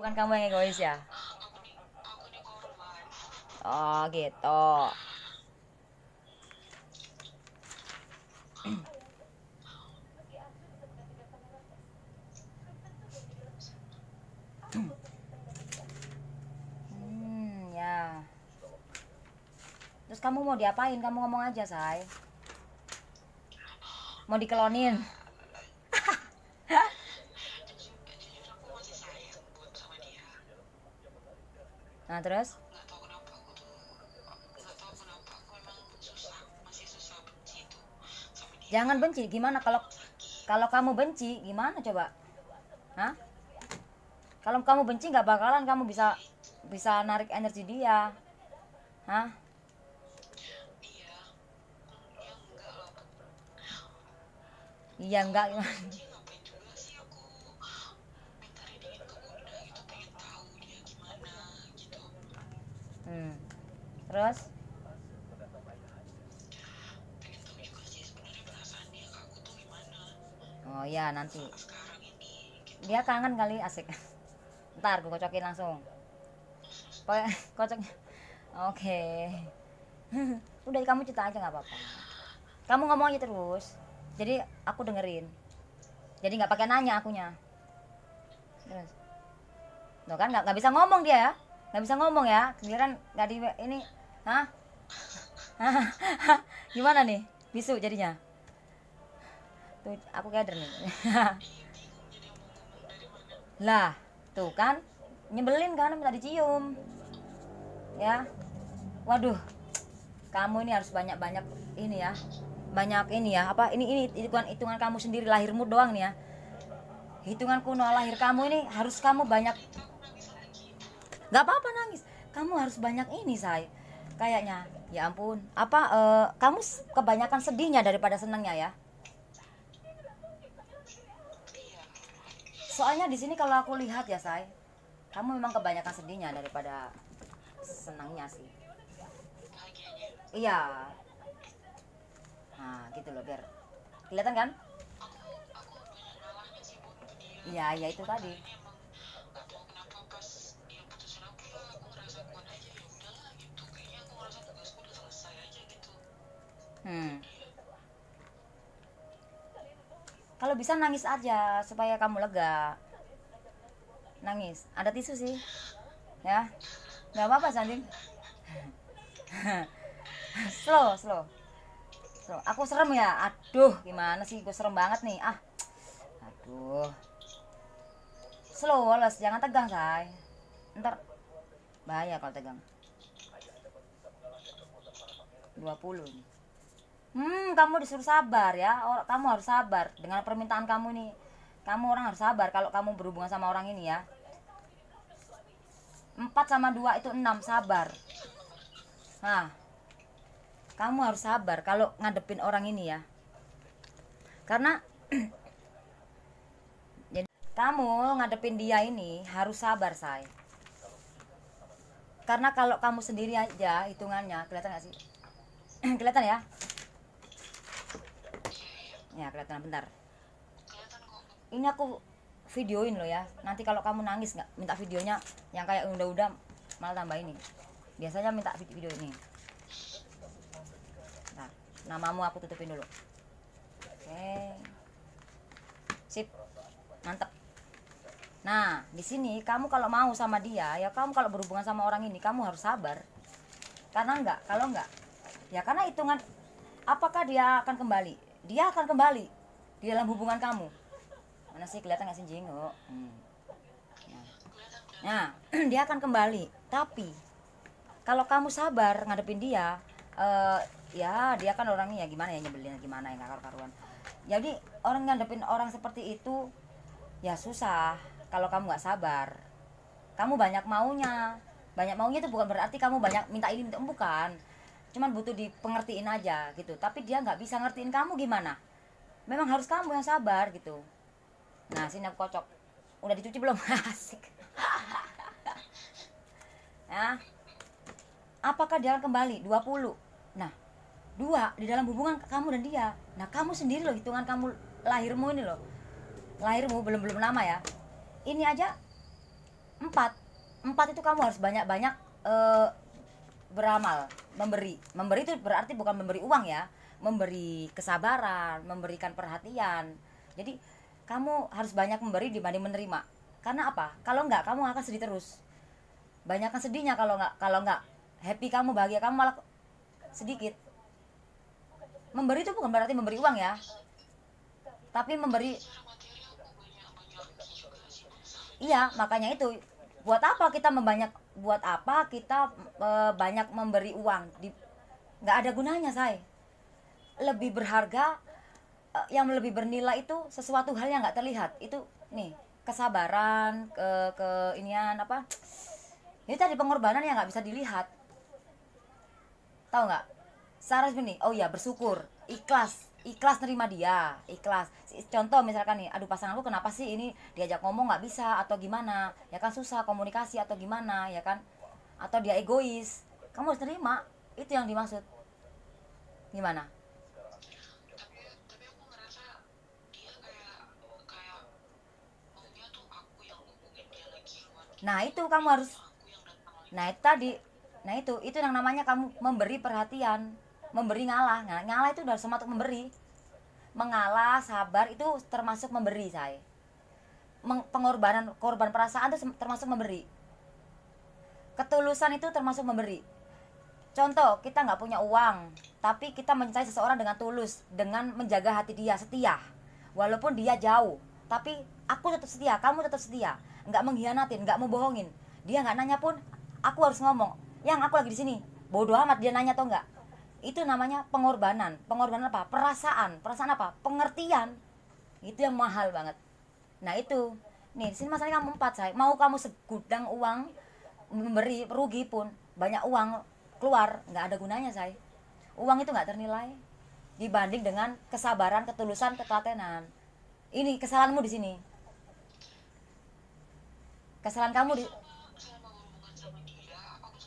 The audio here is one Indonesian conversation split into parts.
Bukan kamu yang egois ya? aku nih korban. Oh gitu. Ya. Terus kamu mau diapain? Kamu ngomong aja, say. Mau dikelonin? Jujur aku masih sayang buat sama dia. Nah terus? Nggak tahu kenapa aku emang susah, masih susah benci tuh sama dia. Jangan benci. Gimana kalau Lagi kamu benci? Gimana coba? Hah? Kalau kamu benci nggak bakalan kamu bisa narik energi dia. Hah? iya, ya enggak lah. Iya Kalau enggak emang gimana? benci ngapain juga sih aku minta readingin ke bunda gitu, pengen tahu dia gimana gitu. Hmm. Terus? Pengen tahu juga sih sebenarnya perasaan dia ke aku tuh gimana Oh ya nanti. sekarang ini gitu. Dia kangen kali, asik. Ntar gue kocokin langsung. Kocoknya. Oke. Udah kamu cerita aja nggak apa-apa. Kamu ngomong aja terus. Jadi aku dengerin. Jadi nggak pakai nanya akunya. Terus. Tuh kan nggak bisa ngomong dia ya. Nggak bisa ngomong ya. Giliran nggak di ini. Hah? Gimana nih? Bisu jadinya. Tuh aku keder nih. Iya, bingung jadi mau ngomong dari mana. Lah, tuh kan nyebelin kan minta dicium. Ya. Waduh, kamu ini harus banyak-banyak ini ya. Banyak ini ya. Apa ini hitungan kamu sendiri lahirmu doang nih ya. Hitungan kuno lahir kamu ini harus kamu banyak. Nanti aku nangis lagi. Gak apa-apa nangis. Kamu harus banyak ini, say. Kayaknya, ya ampun. Apa kamu kebanyakan sedihnya daripada senangnya ya? Iya, Soalnya di sini kalau aku lihat ya, say, kamu memang kebanyakan sedihnya daripada senangnya sih. bahagianya. Iya. Nah, gitu loh biar kelihatan kan? Aku banyak ngalahnya sih buat dia. Iya, ya itu Cuman tadi. kali ini emang nggak tahu kenapa pas dia putusin aku ya aku ngerasa kuat aja, ya udahlah gitu. Kayaknya aku ngerasa tugasku udah selesai aja gitu sama Hmm. dia. Kalau bisa nangis aja supaya kamu lega. Nangis. Ada tisu sih. Ya. Nggak apa-apa, Sandin. slow, slow. Slow. Aku serem ya. Aduh, gimana sih? Gue serem banget nih. Ah. Aduh. Slow, les. Jangan tegang, say. Ntar bahaya kalau tegang. 20 nih. Kamu disuruh sabar ya. Kamu harus sabar dengan permintaan kamu nih. Kamu orang harus sabar kalau kamu berhubungan sama orang ini ya. 4 sama 2 itu 6, sabar. Nah, kamu harus sabar kalau ngadepin orang ini ya. Karena jadi kamu ngadepin dia ini harus sabar, say. Karena kalau kamu sendiri aja hitungannya, kelihatan gak sih? Kelihatan ya? Ya, kelihatan bentar. Kelihatan kok. Ini aku videoin loh ya. Nanti kalau kamu nangis nggak minta videonya yang kayak udah malah tambah ini. Biasanya minta video ini. Nah, namamu aku tutupin dulu. Oke. Sip. Mantap. Nah, di sini kamu kalau mau sama dia, ya kamu kalau berhubungan sama orang ini kamu harus sabar. Kalau enggak, ya karena hitungan apakah dia akan kembali? Dia akan kembali di dalam hubungan kamu. Mana sih kelihatan nggak sih jenguk? Nah, dia akan kembali. Tapi kalau kamu sabar ngadepin dia, ya dia kan orangnya ya gimana ya, nyebelin gimana ya, nggak karuan. Jadi orang ngadepin orang seperti itu ya susah kalau kamu nggak sabar. Kamu banyak maunya. Banyak maunya itu bukan berarti kamu banyak minta ini minta bukan. Cuman butuh dipengertiin aja gitu. Tapi dia nggak bisa ngertiin kamu gimana. Memang harus kamu yang sabar gitu. Nah, sini aku kocok. Udah dicuci belum? Asik. Ya. Apakah dia akan kembali? 20. Nah, 2 di dalam hubungan kamu dan dia. Nah, kamu sendiri loh, hitungan kamu lahirmu ini loh. Lahirmu belum lama ya. Ini aja Empat, empat itu kamu harus banyak-banyak beramal, memberi itu berarti bukan memberi uang ya, memberi kesabaran, memberikan perhatian. Jadi kamu harus banyak memberi dibanding menerima. Karena apa? Kalau enggak kamu akan sedih terus. Banyakkan sedihnya kalau enggak happy kamu, bahagia kamu malah sedikit. Memberi itu bukan berarti memberi uang ya, tapi memberi. Secara materi aku banyak juga sih Bang. Iya, makanya itu. Buat apa kita buat apa kita banyak memberi uang? Nggak ada gunanya, say. Lebih berharga, yang lebih bernilai itu sesuatu hal yang nggak terlihat. Itu nih, kesabaran, ke inian apa? Ini tadi pengorbanan yang nggak bisa dilihat. Tahu nggak? Sarah begini, oh ya bersyukur, ikhlas nerima dia, ikhlas. Contoh misalkan nih, aduh pasangan lu kenapa sih ini diajak ngomong nggak bisa atau gimana, ya kan susah komunikasi atau gimana, ya kan, atau dia egois, kamu harus terima, itu yang dimaksud. Gimana? Tapi aku ngerasa dia kayak maunya tuh aku yang ngomongin dia lagi luar. Nah itu kamu harus, Aku yang datang lagi. nah itu tadi, nah itu yang namanya kamu memberi perhatian, memberi ngalah. Ngalah itu udah termasuk memberi. Mengalah, sabar itu termasuk memberi, saya. Pengorbanan, korban perasaan itu termasuk memberi. Ketulusan itu termasuk memberi. Contoh, kita nggak punya uang, tapi kita mencintai seseorang dengan tulus, dengan menjaga hati dia, setia. Walaupun dia jauh, tapi aku tetap setia, kamu tetap setia. Nggak mengkhianatin, nggak mau bohongin. Dia nggak nanya pun, aku harus ngomong, yang aku lagi di sini. Bodoh amat dia nanya atau enggak. Itu namanya pengorbanan. Pengorbanan apa? Perasaan apa? Pengertian. Itu yang mahal banget. Nah itu, nih sini masalahnya kamu empat, saya mau kamu segudang uang, memberi rugi pun banyak uang keluar, nggak ada gunanya, saya. Uang itu nggak ternilai dibanding dengan kesabaran, ketulusan, ketelatenan. Ini kesalahanmu di sini, kesalahan kamu di. Selama berhubungan sama dia, aku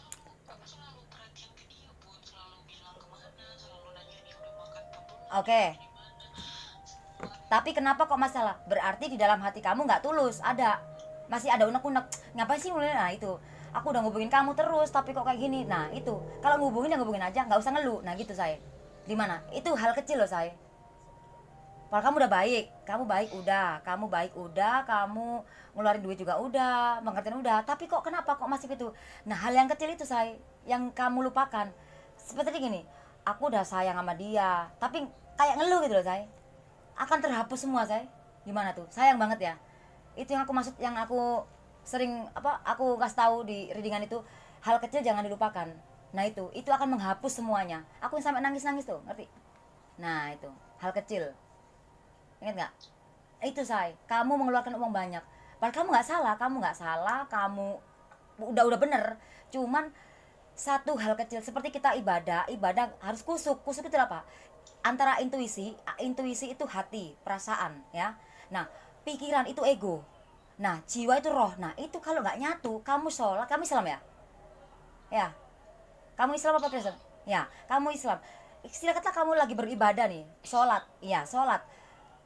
selalu perhatian ke dia, Bun. Selalu bilang kemana, selalu nanya dia udah makan apa belum, Oke, di mana. tapi kenapa kok masalah? Berarti di dalam hati kamu nggak tulus, masih ada unek-unek. Ngapain sih mulai? Nah itu, aku udah ngubungin kamu terus, tapi kok kayak gini? Nah itu, kalau ngubungin ya ngubungin aja, nggak usah ngeluh. Nah gitu, saya. Di mana? Itu hal kecil loh, saya. Kalau kamu udah baik, kamu baik udah, kamu ngeluarin duit juga udah, pengertian udah, tapi kok kenapa kok masih itu? Nah hal yang kecil itu, saya, yang kamu lupakan. Seperti gini, aku udah sayang sama dia, tapi kayak ngeluh gitu loh, saya. Akan terhapus semua, saya. Gimana tuh? Sayang banget ya. Itu yang aku maksud, yang aku sering aku kasih tahu di readingan itu, hal kecil jangan dilupakan. Nah itu akan menghapus semuanya. Aku yang sampai nangis tuh, ngerti? Nah itu hal kecil. Ingat nggak? Itu, say, kamu mengeluarkan uang banyak, padahal kamu nggak salah, kamu udah bener. Cuman satu hal kecil, seperti kita ibadah harus kusuk itu apa? Antara intuisi itu hati, perasaan, ya. Nah pikiran itu ego, nah jiwa itu roh. Nah itu kalau nggak nyatu, kamu sholat, kamu Islam ya, kamu Islam apa Kristen? Ya, kamu Islam. Istilah kata kamu lagi beribadah nih, sholat, iya sholat,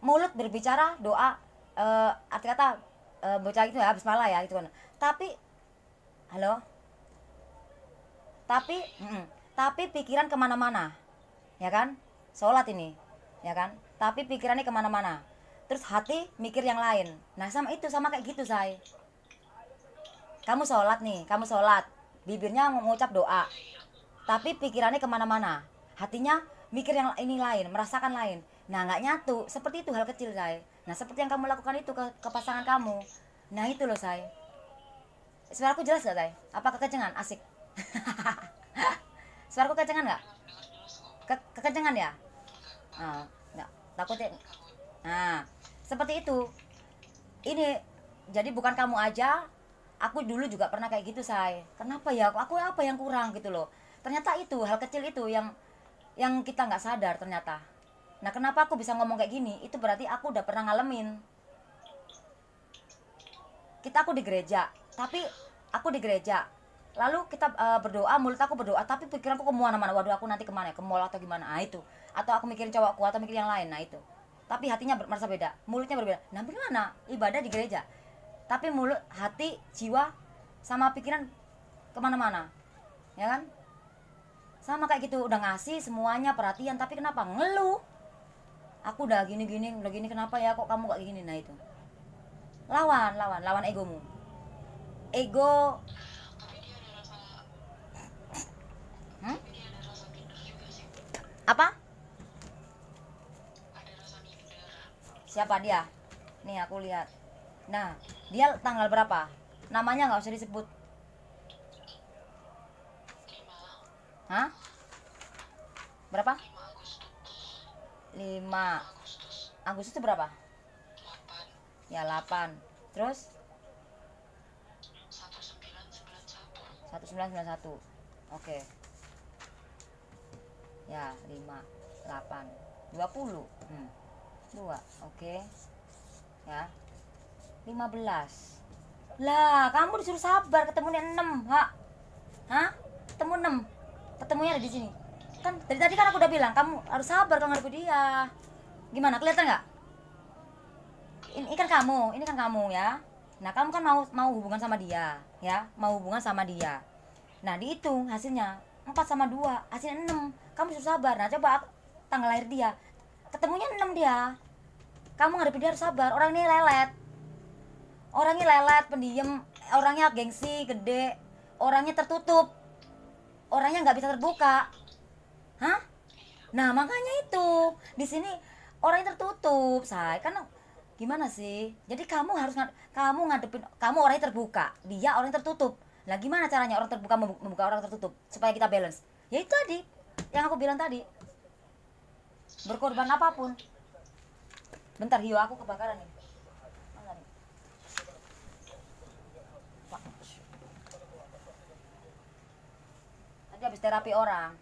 mulut berbicara doa, arti kata bocah itu ya bismillah ya gitu kan. Tapi halo, tapi pikiran kemana-mana, ya kan? Sholat ini, ya kan? Tapi pikirannya kemana-mana. Terus hati mikir yang lain. Nah sama kayak gitu, say. Kamu sholat nih, bibirnya mengucap doa, tapi pikirannya kemana-mana, hatinya mikir yang ini lain, merasakan lain. Nah nggak nyatu. Seperti itu hal kecil, say. Nah seperti yang kamu lakukan itu ke pasangan kamu. Nah itu loh, say. Suaraku jelas gak, say? Apa kekencengan? Asik. Suaraku kekencengan nggak? Kekencengan ya? Nggak, takut ya. Nah seperti itu. Ini jadi bukan kamu aja, aku dulu juga pernah kayak gitu, say. Kenapa ya aku apa yang kurang gitu loh. Ternyata itu hal kecil itu yang kita nggak sadar ternyata. Nah kenapa aku bisa ngomong kayak gini, itu berarti aku udah pernah ngalamin. Aku di gereja, tapi aku di gereja lalu kita berdoa, mulut aku berdoa, tapi pikiranku kemana-mana. Waduh, aku nanti kemana ya, ke mall atau gimana. Nah itu, atau aku mikirin cowokku atau mikirin yang lain. Nah itu, tapi hatinya merasa beda, mulutnya berbeda. Nah gimana ibadah di gereja? tapi mulut, hati, jiwa sama pikiran kemana-mana, ya kan? Sama kayak gitu, udah ngasih semuanya perhatian tapi kenapa ngeluh? Aku udah gini kenapa ya kok kamu gak gini? Nah itu lawan egomu. Ego. Tapi dia ada rasa Hmm? tapi dia ada rasa minder juga sih. Apa? Ada rasa minder. Siapa dia? Nih aku lihat. Nah, dia tanggal berapa? Namanya nggak usah disebut. 5 Hah? Berapa? 5 Agustus. 5 Agustus Agustus itu berapa? 8 Ya 8. Terus 1991. 1991. Oke. Ya 5 8 20. 2. Oke. Ya 15. Lah, kamu disuruh sabar, ketemunya 6, Hak. Hah? Ketemu 6. Ketemunya ada di sini. Kan dari tadi kan aku udah bilang, kamu harus sabar kalau ngadepin dia. Gimana? Kelihatan nggak? Ini kan kamu ya. Nah, kamu kan mau hubungan sama dia, ya. Mau hubungan sama dia. Nah, dihitung hasilnya 4 sama 2, hasilnya 6. Kamu harus sabar. Nah, coba tanggal lahir dia. Ketemunya 6 dia. Kamu ngadepin dia harus sabar. Orang ini lelet. Orangnya lelet, pendiam, orangnya gengsi, gede, orangnya tertutup, orangnya nggak bisa terbuka. Hah? Nah makanya itu di sini orangnya tertutup, say. Kan gimana sih? Jadi kamu harus kamu ngadepin, kamu orangnya terbuka, dia orangnya tertutup. Lah gimana caranya orang terbuka membuka orang tertutup supaya kita balance? Ya itu tadi yang aku bilang tadi. Berkorban apapun. Bentar, hiu aku kebakaran nih. Mana nih? Tadi habis terapi orang.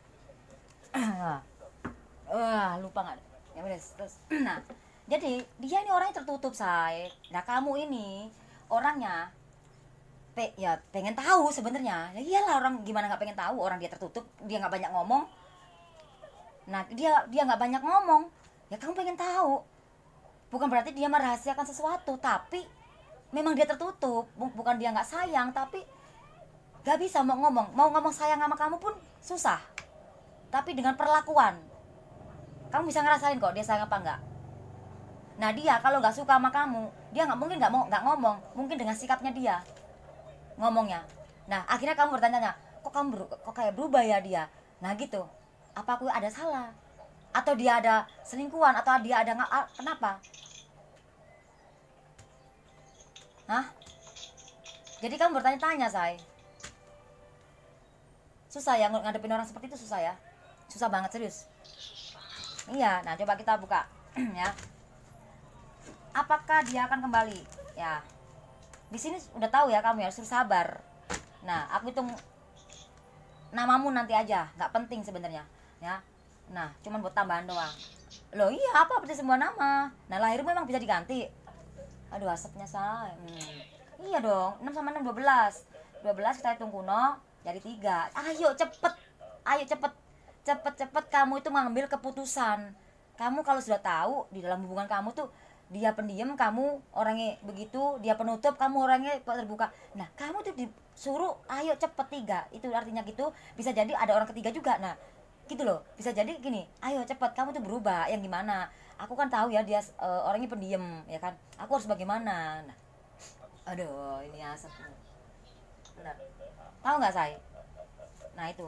Lupa nggak? Ya beres. Terus, nah, jadi dia ini orangnya tertutup, say. Nah kamu ini orangnya ya pengen tahu sebenarnya. Ya iyalah, orang gimana nggak pengen tahu, orang dia tertutup, dia nggak banyak ngomong. Nah dia nggak banyak ngomong, ya kamu pengen tahu. Bukan berarti dia merahasiakan sesuatu, tapi memang dia tertutup. Bukan dia nggak sayang, tapi nggak bisa mau ngomong sayang sama kamu pun susah. Tapi dengan perlakuan kamu bisa ngerasain kok dia sayang apa enggak. Nah dia kalau nggak suka sama kamu, dia nggak ngomong, mungkin dengan sikapnya dia ngomongnya. Nah akhirnya kamu bertanya, kok kayak berubah ya dia. Nah gitu, apa aku ada salah, atau dia ada selingkuhan, atau dia ada kenapa? Hah? Jadi kamu bertanya-tanya, say. Susah ya ngadepin orang seperti itu, susah ya. Susah banget, serius. Iya, nah coba kita buka ya. Apakah dia akan kembali? Ya. Di sini udah tahu ya kamu ya, harus sabar. Nah, aku hitung namamu nanti aja, nggak penting sebenarnya, ya. Nah, cuman buat tambahan doang. Loh iya, apa berarti semua nama? Nah, lahirmu memang bisa diganti. Aduh, asapnya say. Iya dong, 6 sama 6 12. 12 kita hitung kuno jadi 3. Ayo cepet. Ayo cepet kamu itu mengambil keputusan. Kamu kalau sudah tahu di dalam hubungan kamu tuh dia pendiam, kamu orangnya begitu, dia penutup, kamu orangnya terbuka. Nah, kamu tuh disuruh ayo cepet 3. Itu artinya gitu, bisa jadi ada orang ketiga juga. Nah, gitu loh. Bisa jadi gini, ayo cepet kamu tuh berubah. Yang gimana? Aku kan tahu ya dia orangnya pendiam, ya kan? Aku harus bagaimana? Nah, aduh, ini asap. Benar. Tahu nggak, say? Nah, itu.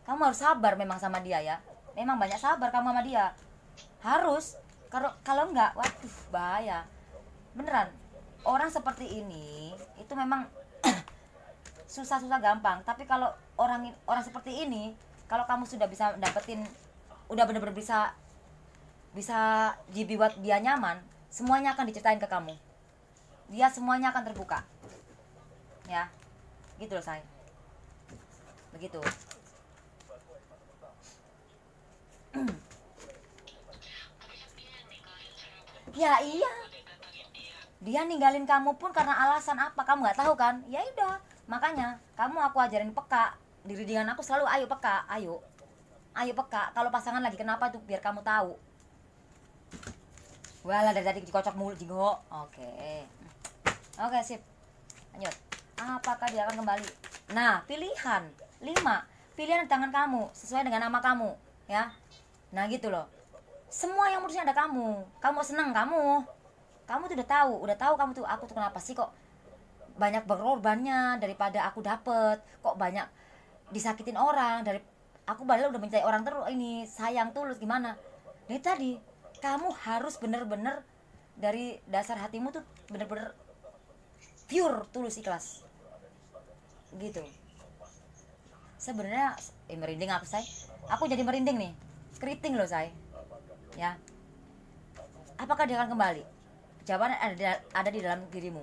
Kamu harus sabar memang sama dia ya. Memang banyak sabar kamu sama dia. Harus. Kalau enggak, waduh, bahaya. Beneran. Orang seperti ini itu memang susah-susah gampang. Tapi kalau orang seperti ini, kalau kamu sudah bisa dapetin, udah bener-bener bisa dibuat dia nyaman, semuanya akan diceritain ke kamu. Dia semuanya akan terbuka. Ya. Gitu loh, say. Begitu. Ya iya, dia ninggalin kamu pun karena alasan apa kamu nggak tahu kan? Ya udah, makanya aku ajarin peka. Diri dengan aku selalu ayo peka, ayo peka. Kalau pasangan lagi kenapa tuh biar kamu tahu. Walah dari tadi dikocok mulut jigo. Oke sip, lanjut. Apakah dia akan kembali? Nah, pilihan 5, pilihan di tangan kamu sesuai dengan nama kamu, ya. Nah gitu loh, semua yang urusnya ada kamu seneng, kamu tuh udah tahu kamu tuh, aku tuh kenapa sih kok banyak berkorbannya daripada aku dapet, kok banyak disakitin orang, dari aku padahal udah mencari orang terus ini sayang tulus gimana. Dari tadi kamu harus bener-bener dari dasar hatimu tuh bener-bener pure, tulus, ikhlas gitu. Sebenarnya merinding apa say, aku jadi merinding nih, keriting loh say, ya. Apakah dia akan kembali? Jawabannya ada di dalam dirimu.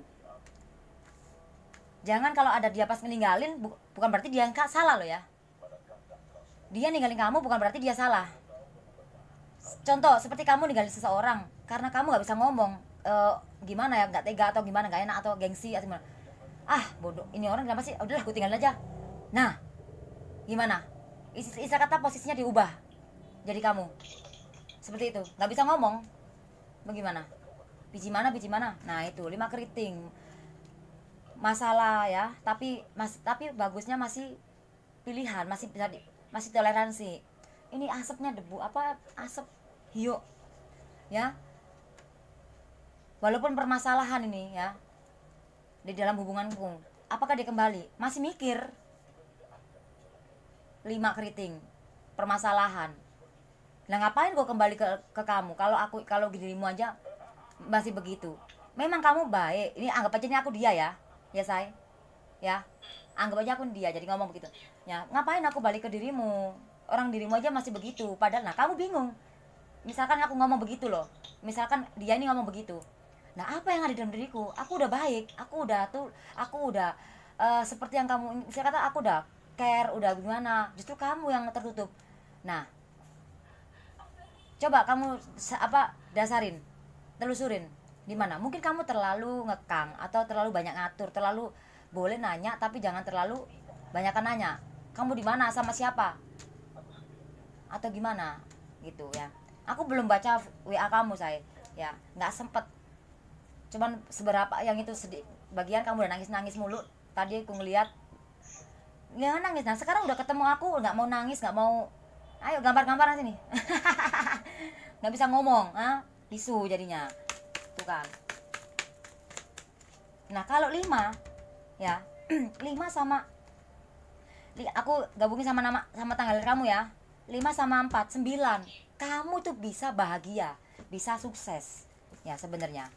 Jangan kalau ada dia pas ninggalin, bukan berarti dia salah loh ya. Dia ninggalin kamu bukan berarti dia salah. Contoh seperti kamu ninggalin seseorang karena kamu nggak bisa ngomong, gimana ya, nggak tega atau gimana, nggak enak atau gengsi atau gimana. Bodoh, ini orang kenapa sih, udahlah aku tinggalin aja. Nah gimana, istilah kata posisinya diubah jadi kamu seperti itu, nggak bisa ngomong, bagaimana, biji mana. Nah itu 5 keriting masalah ya, tapi bagusnya masih pilihan, masih toleransi. Ini asapnya debu asap hiu ya, walaupun permasalahan ini ya di dalam hubunganku, apakah dia kembali, masih mikir. 5 keriting permasalahan. Nah ngapain gue kembali ke kamu kalau dirimu aja masih begitu. Memang kamu baik, ini anggap aja ini aku dia ya say, ya anggap aja aku dia, jadi ngomong begitu ya. Ngapain aku balik ke dirimu, orang dirimu aja masih begitu, padahal nah kamu bingung. Misalkan aku ngomong begitu loh, misalkan dia ini ngomong begitu, nah apa yang ada dalam diriku, aku udah baik, aku udah seperti yang kamu, saya kata aku udah care, udah gimana, justru kamu yang tertutup. Nah coba kamu dasarin, telusurin di mana. Mungkin kamu terlalu ngekang atau terlalu banyak ngatur, terlalu boleh nanya tapi jangan terlalu banyakkan nanya. Kamu di mana, sama siapa, atau gimana gitu ya. Aku belum baca WA kamu saya ya, nggak sempet, cuman seberapa yang itu sedih bagian kamu udah nangis mulu tadi aku ngeliat ya, nangis. Nah sekarang udah ketemu aku, nggak mau nangis, nggak mau, ayo gambar-gambaran sini. Nggak bisa ngomong, bisu jadinya tuh kan. Nah kalau 5 ya 5 sama aku gabungin sama tanggal lahir kamu ya, 5 sama 4 9, kamu tuh bisa bahagia, bisa sukses ya sebenarnya.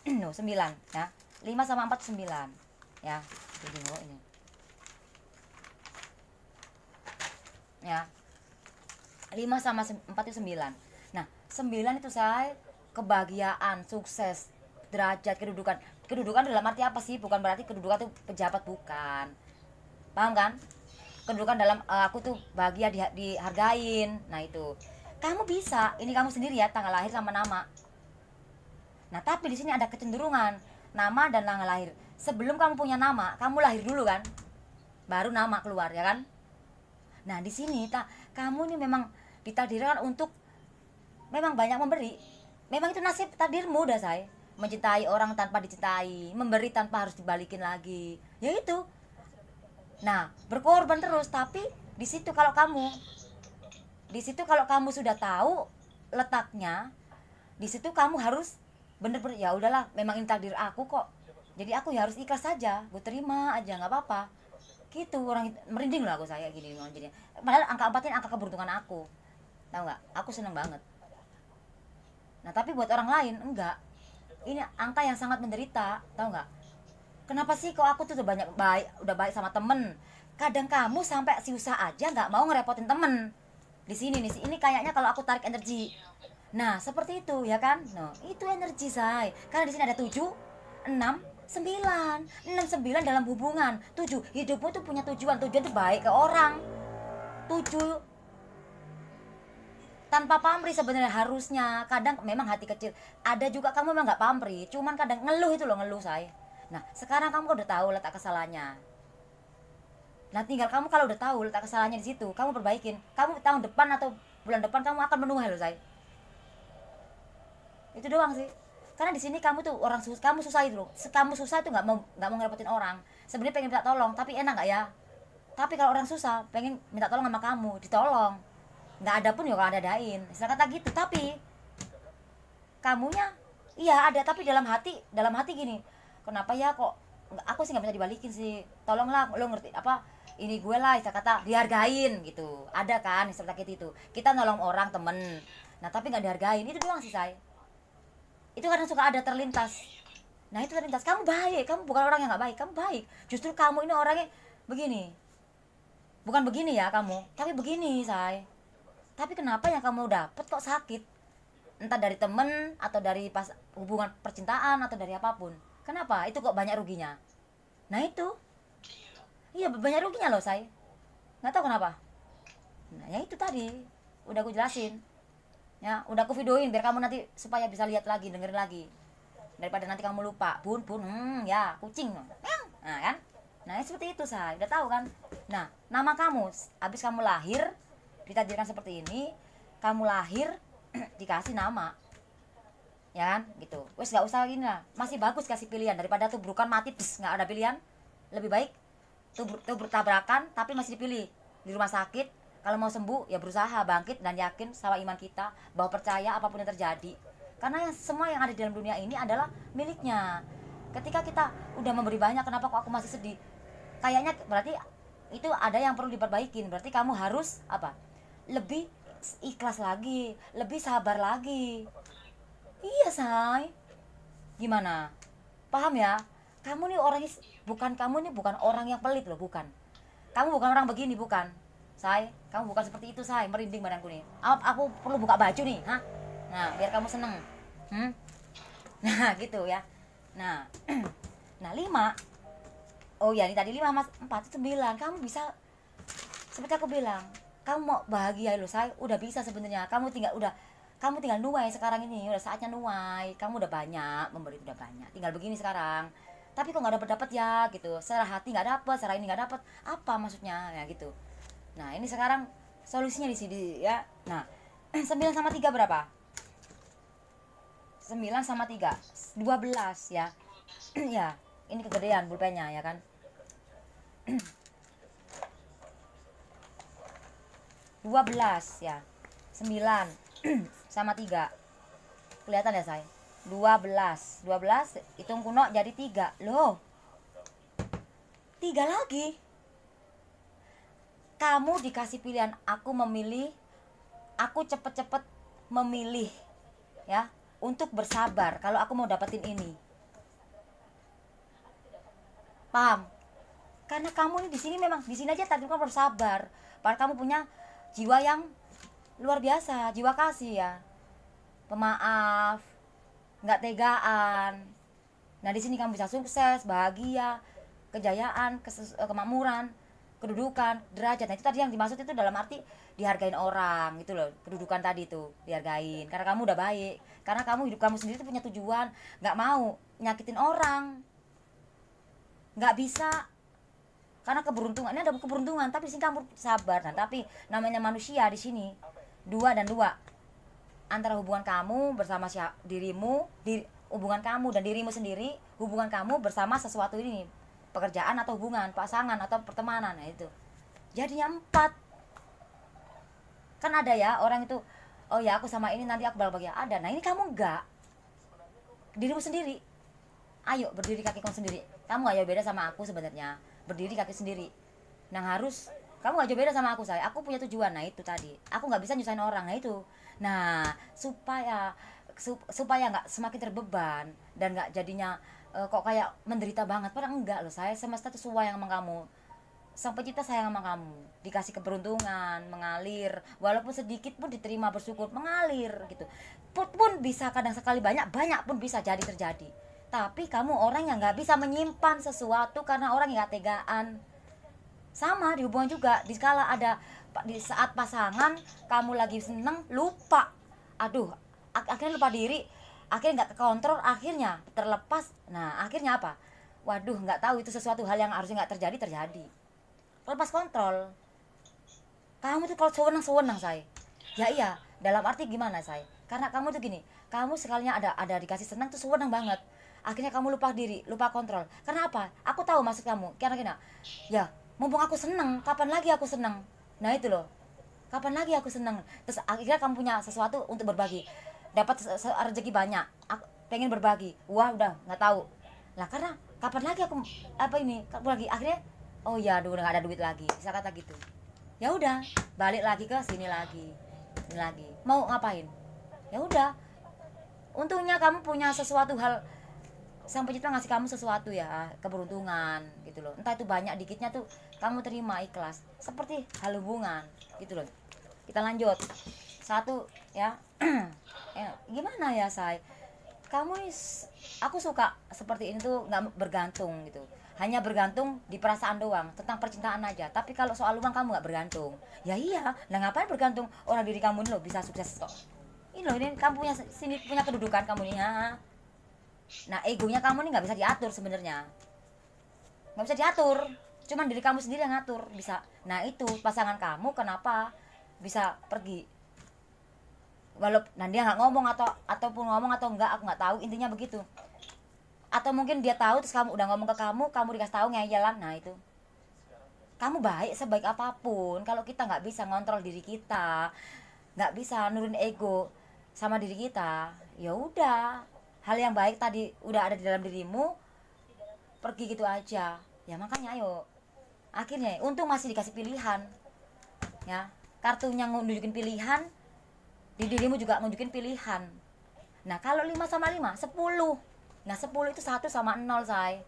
9 ya, 5 sama 4 9 ya. Jadi ini ya, 5 sama 4 itu 9. Nah 9 itu saya kebahagiaan, sukses, derajat, kedudukan dalam arti apa sih, bukan berarti kedudukan itu pejabat, bukan, paham kan? Kedudukan dalam aku tuh bahagia, dihargain. Nah itu kamu bisa, ini kamu sendiri ya, tanggal lahir sama nama. Nah tapi di sini ada kecenderungan nama dan tanggal lahir. Sebelum kamu punya nama, kamu lahir dulu kan, baru nama keluar ya kan. Nah di sini kamu ini memang ditakdirkan untuk memang banyak memberi. Memang itu nasib takdirmu dah saya, mencintai orang tanpa dicintai, memberi tanpa harus dibalikin lagi, ya itu. Nah berkorban terus, tapi di situ kalau kamu sudah tahu letaknya, di situ kamu harus bener-bener ya udahlah, memang ini takdir aku kok, jadi aku ya harus ikhlas saja, gue terima aja, nggak apa-apa gitu. Orang merinding loh aku saya gini jadinya. Padahal angka 4 ini angka keberuntungan aku, tahu nggak, aku seneng banget. Nah tapi buat orang lain enggak, ini angka yang sangat menderita, tahu nggak. Kenapa sih kok aku tuh udah baik sama temen, kadang kamu sampai si usaha aja nggak mau ngerepotin temen. Di sini nih, ini kayaknya kalau aku tarik energi, nah seperti itu ya kan. No, itu energi saya, karena di sini ada 7 6 9 dalam hubungan. 7, hidupmu tuh punya tujuan tuh baik ke orang. 7 tanpa pamrih sebenarnya harusnya. Kadang memang hati kecil, ada juga kamu memang nggak pamrih, cuman kadang ngeluh itu loh, ngeluh saya. Nah sekarang kamu udah tahu letak kesalahannya. Nah tinggal kamu kalau udah tahu letak kesalahannya di situ, kamu perbaikin. Kamu tahun depan atau bulan depan kamu akan menuai loh say. Itu doang sih. Karena di sini kamu tuh orang kamu susah itu loh. Kamu susah tuh nggak mau ngerepotin orang. Sebenarnya pengen minta tolong, tapi enak nggak ya? Tapi kalau orang susah pengen minta tolong sama kamu, ditolong. Nggak ada pun ya kalau ada-adain. Istilah kata gitu. Tapi kamunya iya ada, tapi dalam hati gini, kenapa ya kok aku sih nggak bisa dibalikin sih, tolonglah lo ngerti apa ini gue lah, istilah kata dihargain gitu. Ada kan istilah gitu, itu kita nolong orang temen, nah tapi nggak dihargain, itu doang sih saya. Itu kadang suka ada terlintas. Nah itu terlintas, kamu baik, kamu bukan orang yang nggak baik, kamu baik, justru kamu ini orangnya begini, bukan begini ya kamu, tapi begini say. Tapi kenapa yang kamu dapet kok sakit, entah dari temen atau dari pas hubungan percintaan atau dari apapun, kenapa itu kok banyak ruginya? Nah itu iya banyak ruginya loh say, nggak tahu kenapa. Nah ya itu tadi udah aku jelasin ya, udah aku videoin biar kamu nanti supaya bisa lihat lagi, dengerin lagi, daripada nanti kamu lupa bun ya kucing nah kan. Nah seperti itu say, udah tahu kan. Nah nama kamu habis kamu lahir ditakdirkan seperti ini, kamu lahir dikasih nama ya kan gitu. Wes nggak usah gini lah, masih bagus kasih pilihan daripada tuh bukan mati nggak ada pilihan. Lebih baik tuh bertabrakan tapi masih dipilih di rumah sakit. Kalau mau sembuh ya berusaha bangkit dan yakin sama iman kita bahwa percaya apapun yang terjadi, karena semua yang ada di dalam dunia ini adalah miliknya. Ketika kita udah memberi banyak, kenapa kok aku masih sedih? Kayaknya berarti itu ada yang perlu diperbaikin. Berarti kamu harus apa, lebih ikhlas lagi, lebih sabar lagi. Iya say, gimana, paham ya? Kamu nih orang kamu nih bukan orang yang pelit loh, bukan. Kamu bukan orang begini, bukan say. Kamu bukan seperti itu say, merinding badanku nih. Aku perlu buka baju nih, ha? Nah biar kamu seneng. Nah gitu ya. Nah nah 5. Oh ya ini tadi 5 mas 4 itu 9. Kamu bisa, seperti aku bilang, kamu mau bahagia loh say, udah bisa sebenarnya. Kamu tinggal nuai sekarang ini, udah saatnya nuai. Kamu udah banyak memberi, udah banyak, tinggal begini sekarang. Tapi kok nggak dapat ya gitu, serah hati nggak dapat, serah ini nggak dapat, apa maksudnya ya gitu. Nah ini sekarang solusinya di sini ya. Nah 9 sama 3 berapa? 9 sama 3 12 ya. Ya ini kegedean pulpennya ya kan. 12 ya. 9 sama 3 kelihatan ya say. 12 hitung kuno jadi 3 loh. 3 lagi. Kamu dikasih pilihan, aku memilih, aku cepet-cepet memilih ya untuk bersabar kalau aku mau dapetin ini. Paham? Karena kamu ini di sini memang di sini aja tadi kamu bersabar. Padahal kamu punya jiwa yang luar biasa, jiwa kasih ya, pemaaf, nggak tegaan. Nah di sini kamu bisa sukses, bahagia, kejayaan, kemakmuran, kedudukan, derajat. Nah itu tadi yang dimaksud itu dalam arti dihargain orang gitu loh. Kedudukan tadi itu dihargain karena kamu udah baik, karena kamu hidup kamu sendiri tuh punya tujuan, nggak mau nyakitin orang, nggak bisa. Karena keberuntungan ini ada keberuntungan, tapi di sini kamu sabar. Nah tapi namanya manusia di sini 2 dan 2 antara hubungan kamu bersama dirimu, hubungan kamu dan dirimu sendiri, hubungan kamu bersama sesuatu ini, pekerjaan atau hubungan pasangan atau pertemanan. Nah itu jadinya 4. Kan ada ya orang itu, oh ya aku sama ini nanti aku bahagia, ada. Nah ini kamu enggak, dirimu sendiri. Ayo berdiri kaki kamu sendiri. Kamu gak jauh beda sama aku sebenarnya, berdiri kaki sendiri. Nah harus kamu gak jauh beda sama aku saya. Aku punya tujuan. Nah itu tadi, aku nggak bisa nyusahin orang. Nah itu, nah supaya nggak semakin terbeban dan nggak jadinya kok kayak menderita banget. Padahal enggak loh saya, semesta tuh sayang sama kamu, sang pencipta sayang sama kamu, dikasih keberuntungan mengalir, walaupun sedikit pun diterima, bersyukur, mengalir gitu. Pun bisa kadang sekali, banyak pun bisa jadi terjadi. Tapi kamu orang yang nggak bisa menyimpan sesuatu karena orang yang nggak tegaan. Sama di hubungan juga, di skala ada di saat pasangan kamu lagi seneng lupa, aduh akhirnya lupa diri, akhirnya nggak kekontrol, akhirnya terlepas. Nah akhirnya apa, waduh nggak tahu itu sesuatu hal yang harusnya nggak terjadi. Lepas kontrol. Kamu tuh kalau sewenang saya ya, iya dalam arti gimana saya, karena kamu tuh gini, kamu sekalinya ada dikasih senang tuh senang banget, akhirnya kamu lupa diri, lupa kontrol. Karena apa? Aku tahu maksud kamu. Kira-kira ya, mumpung aku seneng, kapan lagi aku seneng? Nah itu loh, kapan lagi aku seneng? Terus akhirnya kamu punya sesuatu untuk berbagi, dapat rezeki banyak, pengen berbagi, wah udah nggak tahu lah. Karena kapan lagi aku berbagi, akhirnya oh ya aduh udah nggak ada duit lagi, bisa kata gitu. Ya udah, balik lagi ke sini lagi, ini lagi mau ngapain. Ya udah, untungnya kamu punya sesuatu hal, sang pencipta ngasih kamu sesuatu ya, keberuntungan gitu loh. Entah itu banyak dikitnya tuh kamu terima ikhlas, seperti hal hubungan gitu loh. Kita lanjut satu ya. Gimana ya say, kamu aku suka seperti ini tuh, nggak bergantung gitu, hanya bergantung di perasaan doang tentang percintaan aja. Tapi kalau soal uang kamu nggak bergantung. Ya iya, nah ngapain bergantung, orang diri kamu ini loh bisa sukses kok. Ini loh, ini kamu punya sini, punya kedudukan kamu nih ya. Nah egonya kamu nih nggak bisa diatur sebenarnya, nggak bisa diatur, cuman diri kamu sendiri yang ngatur bisa. Nah itu pasangan kamu kenapa bisa pergi, walaupun nah dia nggak ngomong ataupun ngomong atau enggak, aku nggak tahu, intinya begitu. Atau mungkin dia tahu terus kamu udah ngomong ke kamu dikasih tahu ngeyelan. Nah itu, kamu baik sebaik apapun, kalau kita nggak bisa ngontrol diri kita, nggak bisa nurunin ego sama diri kita, ya udah, hal yang baik tadi udah ada di dalam dirimu, pergi gitu aja. Ya makanya ayo, akhirnya untung masih dikasih pilihan ya, kartunya nunjukin pilihan, di dirimu juga nunjukin pilihan. Nah kalau 5 sama 5 10, nah 10 itu 1 sama 0 say.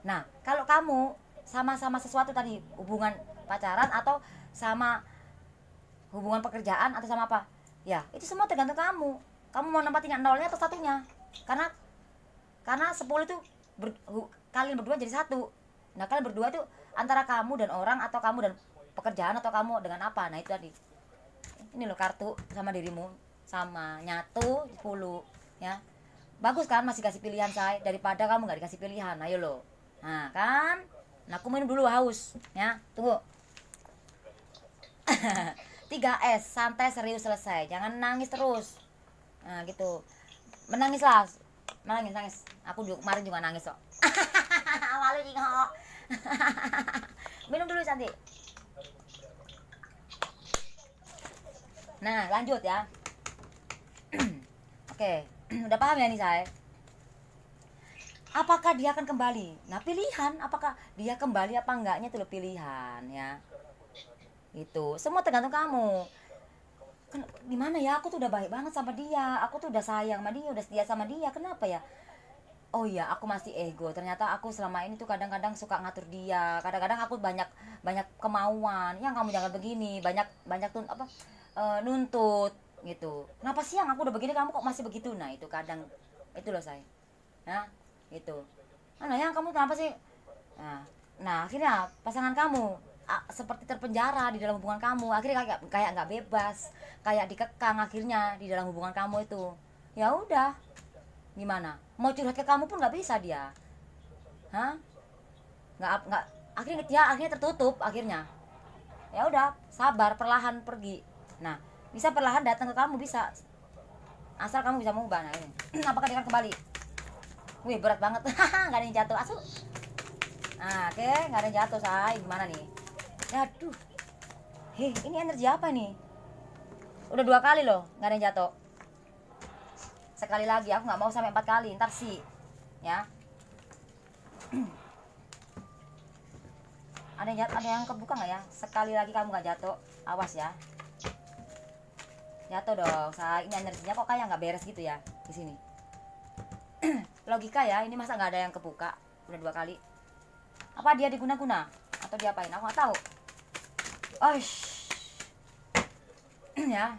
Nah kalau kamu sama-sama sesuatu tadi, hubungan pacaran atau sama hubungan pekerjaan atau sama apa ya, itu semua tergantung kamu mau nempatin yang nolnya atau satunya. Karena 10 itu kalian berdua jadi satu. Nah kalian berdua itu antara kamu dan orang, atau kamu dan pekerjaan, atau kamu dengan apa. Nah itu tadi, ini loh kartu sama dirimu sama nyatu 10 ya. Bagus kan masih kasih pilihan saya, daripada kamu nggak dikasih pilihan. Ayo loh, nah kan. Nah aku minum dulu, haus ya, tunggu. 3S, santai, serius, selesai. Jangan nangis terus. Nah gitu, menangislah, nangis. Aku juga kemarin juga nangis kok. Malu juga. Minum dulu cantik. Nah lanjut ya. Oke, udah paham ya nih saya. Apakah dia akan kembali? Nah pilihan, apakah dia kembali apa enggaknya itu loh pilihan ya. Itu semua tergantung kamu. Gimana ya, aku tuh udah baik banget sama dia, aku tuh udah sayang sama dia, udah setia sama dia, kenapa ya? Oh iya, aku masih ego. Ternyata aku selama ini tuh kadang-kadang suka ngatur dia. Kadang-kadang aku banyak kemauan. Yang kamu jangan begini, banyak tuh nuntut gitu. Kenapa sih yang aku udah begini kamu kok masih begitu? Nah itu kadang itu loh saya. Nah itu. Mana yang kamu kenapa sih? Nah akhirnya pasangan kamu seperti terpenjara di dalam hubungan kamu. Akhirnya kayak nggak bebas, kayak dikekang akhirnya di dalam hubungan kamu itu. Ya udah, gimana? Mau curhat ke kamu pun nggak bisa dia. Nggak, akhirnya tertutup akhirnya. Ya udah, sabar, perlahan pergi. Nah bisa perlahan datang ke kamu, bisa, asal kamu bisa mengubah. Nah ini apakah dia akan kembali? Wih berat banget. Nggak ada yang jatuh asu. Nah oke, nggak ada yang jatuh say. Gimana nih? Aduh, ini energi apa nih? Udah 2 kali loh nggak ada yang jatuh. Sekali lagi, aku nggak mau sampai 4 kali, ntar sih ya. Ada yang kebuka nggak ya? Sekali lagi kamu nggak jatuh, awas ya. Jatuh dong say. Ini energinya kok kayak nggak beres gitu ya di sini. Logika ya, ini masa nggak ada yang kebuka. Udah 2 kali. Apa dia diguna-guna atau diapain? Aku nggak tahu. Ya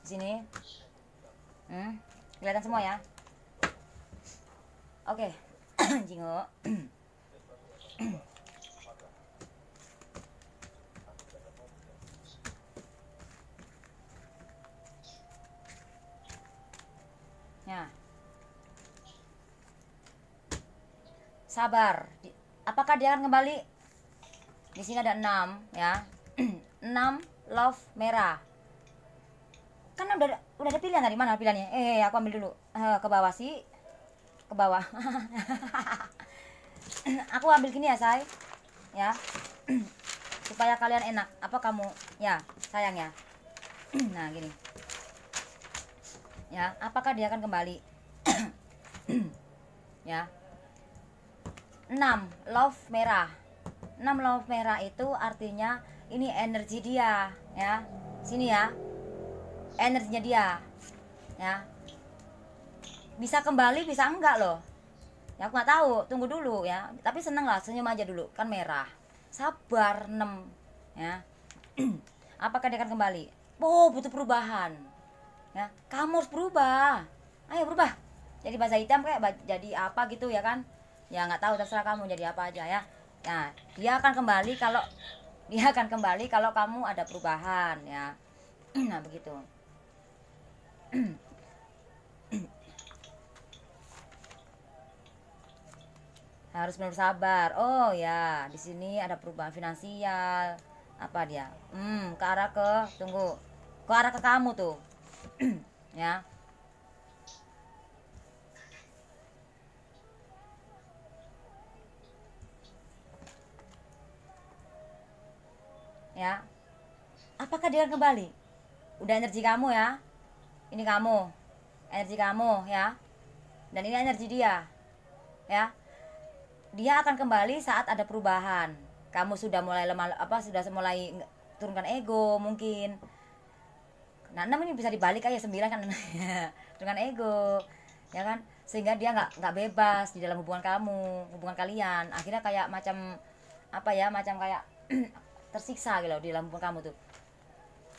di sini kelihatan semua ya. Oke. Jingo. Ya. Sabar. Apakah dia akan kembali? Di sini ada 6 ya. 6 love merah. Kan udah ada pilihan, dari mana pilihannya? Aku ambil dulu. Ke bawah sih, ke bawah. Aku ambil gini ya, say, ya. Supaya kalian enak. Apa kamu, ya sayang ya. Nah gini ya, apakah dia akan kembali? Ya, 6 love merah. 6 love merah itu artinya ini energi dia, ya. Sini ya, energinya dia, ya. Bisa kembali, bisa enggak loh. Ya aku nggak tahu, tunggu dulu ya. Tapi seneng lah, senyum aja dulu, kan merah. Sabar 6, ya. Apakah dia akan kembali? Oh, butuh perubahan. Ya, kamu harus berubah. Ayo berubah. Jadi bahasa hitam kayak jadi apa gitu ya kan? Ya nggak tahu, terserah kamu jadi apa aja ya. Nah, dia akan kembali kalau kamu ada perubahan ya. Nah, begitu. Harus benar sabar. Oh ya, di sini ada perubahan finansial. Apa dia? Ke arah tunggu. Ke arah ke kamu tuh. Ya. Ya. Apakah dia akan kembali? Udah energi kamu ya. Ini kamu. Energi kamu ya. Dan ini energi dia. Ya. Dia akan kembali saat ada perubahan. Kamu sudah mulai lemah, sudah mulai turunkan ego mungkin. Nah, 6 ini bisa dibalik aja 9 kan. Dengan ego, ya kan, sehingga dia nggak bebas di dalam hubungan hubungan kalian. Akhirnya kayak macam macam kayak tersiksa gitu loh di dalam hubungan kamu tuh.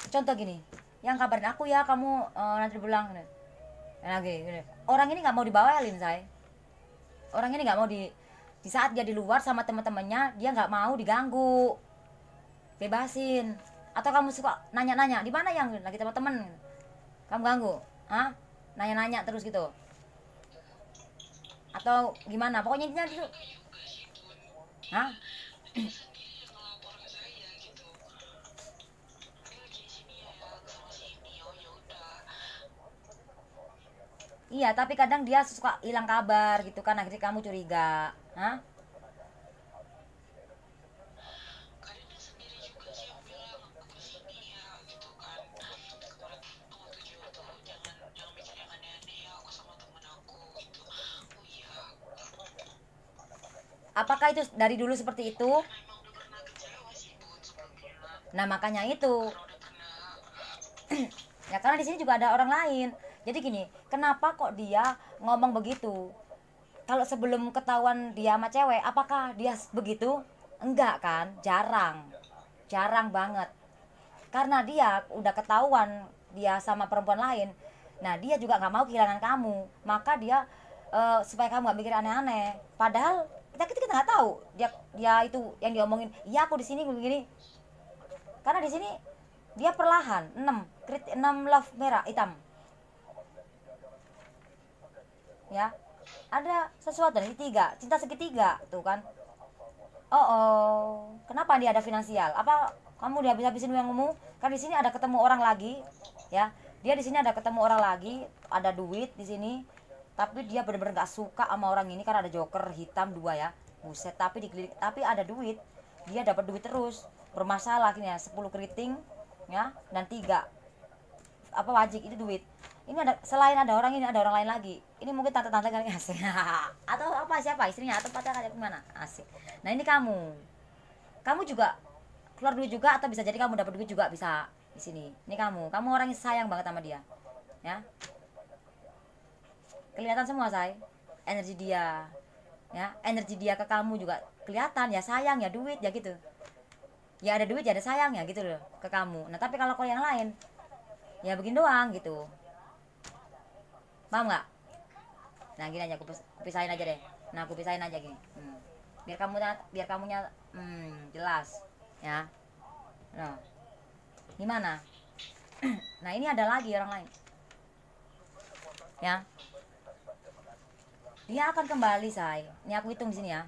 Contoh gini, yang kabarin aku ya kamu nanti pulang lagi gini. Orang ini nggak mau dibawelin, saya. Orang ini nggak mau di saat dia di luar sama teman-temannya, dia nggak mau diganggu, bebasin. Atau kamu suka nanya-nanya di mana yang lagi teman-teman, kamu ganggu, nanya-nanya terus gitu, atau gimana? Pokoknya intinya itu, hah? Iya, tapi kadang dia suka hilang kabar gitu kan, akhirnya kamu curiga, hah? Apakah itu dari dulu seperti itu? Nah makanya itu. Ya karena di sini juga ada orang lain. Jadi gini, kenapa kok dia ngomong begitu? Kalau sebelum ketahuan dia sama cewek, apakah dia begitu? Enggak kan, jarang banget. Karena dia udah ketahuan dia sama perempuan lain. Nah dia juga nggak mau kehilangan kamu, maka dia supaya kamu nggak mikir aneh-aneh. Padahal kita nggak tahu dia itu yang diomongin. Iya aku di sini begini. Karena di sini dia perlahan 6 love merah hitam. Ya. Ada sesuatu nih 3, cinta segitiga tuh kan. Kenapa dia ada finansial? Apa kamu dihabis-habisin uangmu? Kan di sini ada ketemu orang lagi, ya. Dia di sini ada ketemu orang lagi, ada duit di sini. Tapi dia benar-benar gak suka sama orang ini karena ada joker hitam 2 ya. Buset, tapi ada duit. Dia dapat duit terus. Bermasalah ini ya, 10 keriting ya dan 3 wajib itu duit. Ini ada, selain ada orang ini ada orang lain lagi. Ini mungkin tante-tante kali asik. Atau siapa istrinya atau pacar kayak gimana? Asik. Nah, ini kamu juga keluar duit juga, atau bisa jadi kamu dapat duit juga, bisa di sini. Ini kamu orang yang sayang banget sama dia. Ya. Kelihatan semua, say. Energi dia. Ya, energi dia ke kamu juga kelihatan ya, sayang ya, duit ya gitu. Ya ada duit ya ada sayang ya gitu loh ke kamu. Nah, tapi kalau yang lain ya begini doang gitu. Paham nggak? Nah gini aja, aku pisahin aja deh. Nah aku pisahin aja gini. Biar kamunya jelas ya. Nah, gimana? Nah ini ada lagi orang lain. Ya. Dia akan kembali, say. Ini aku hitung di sini ya.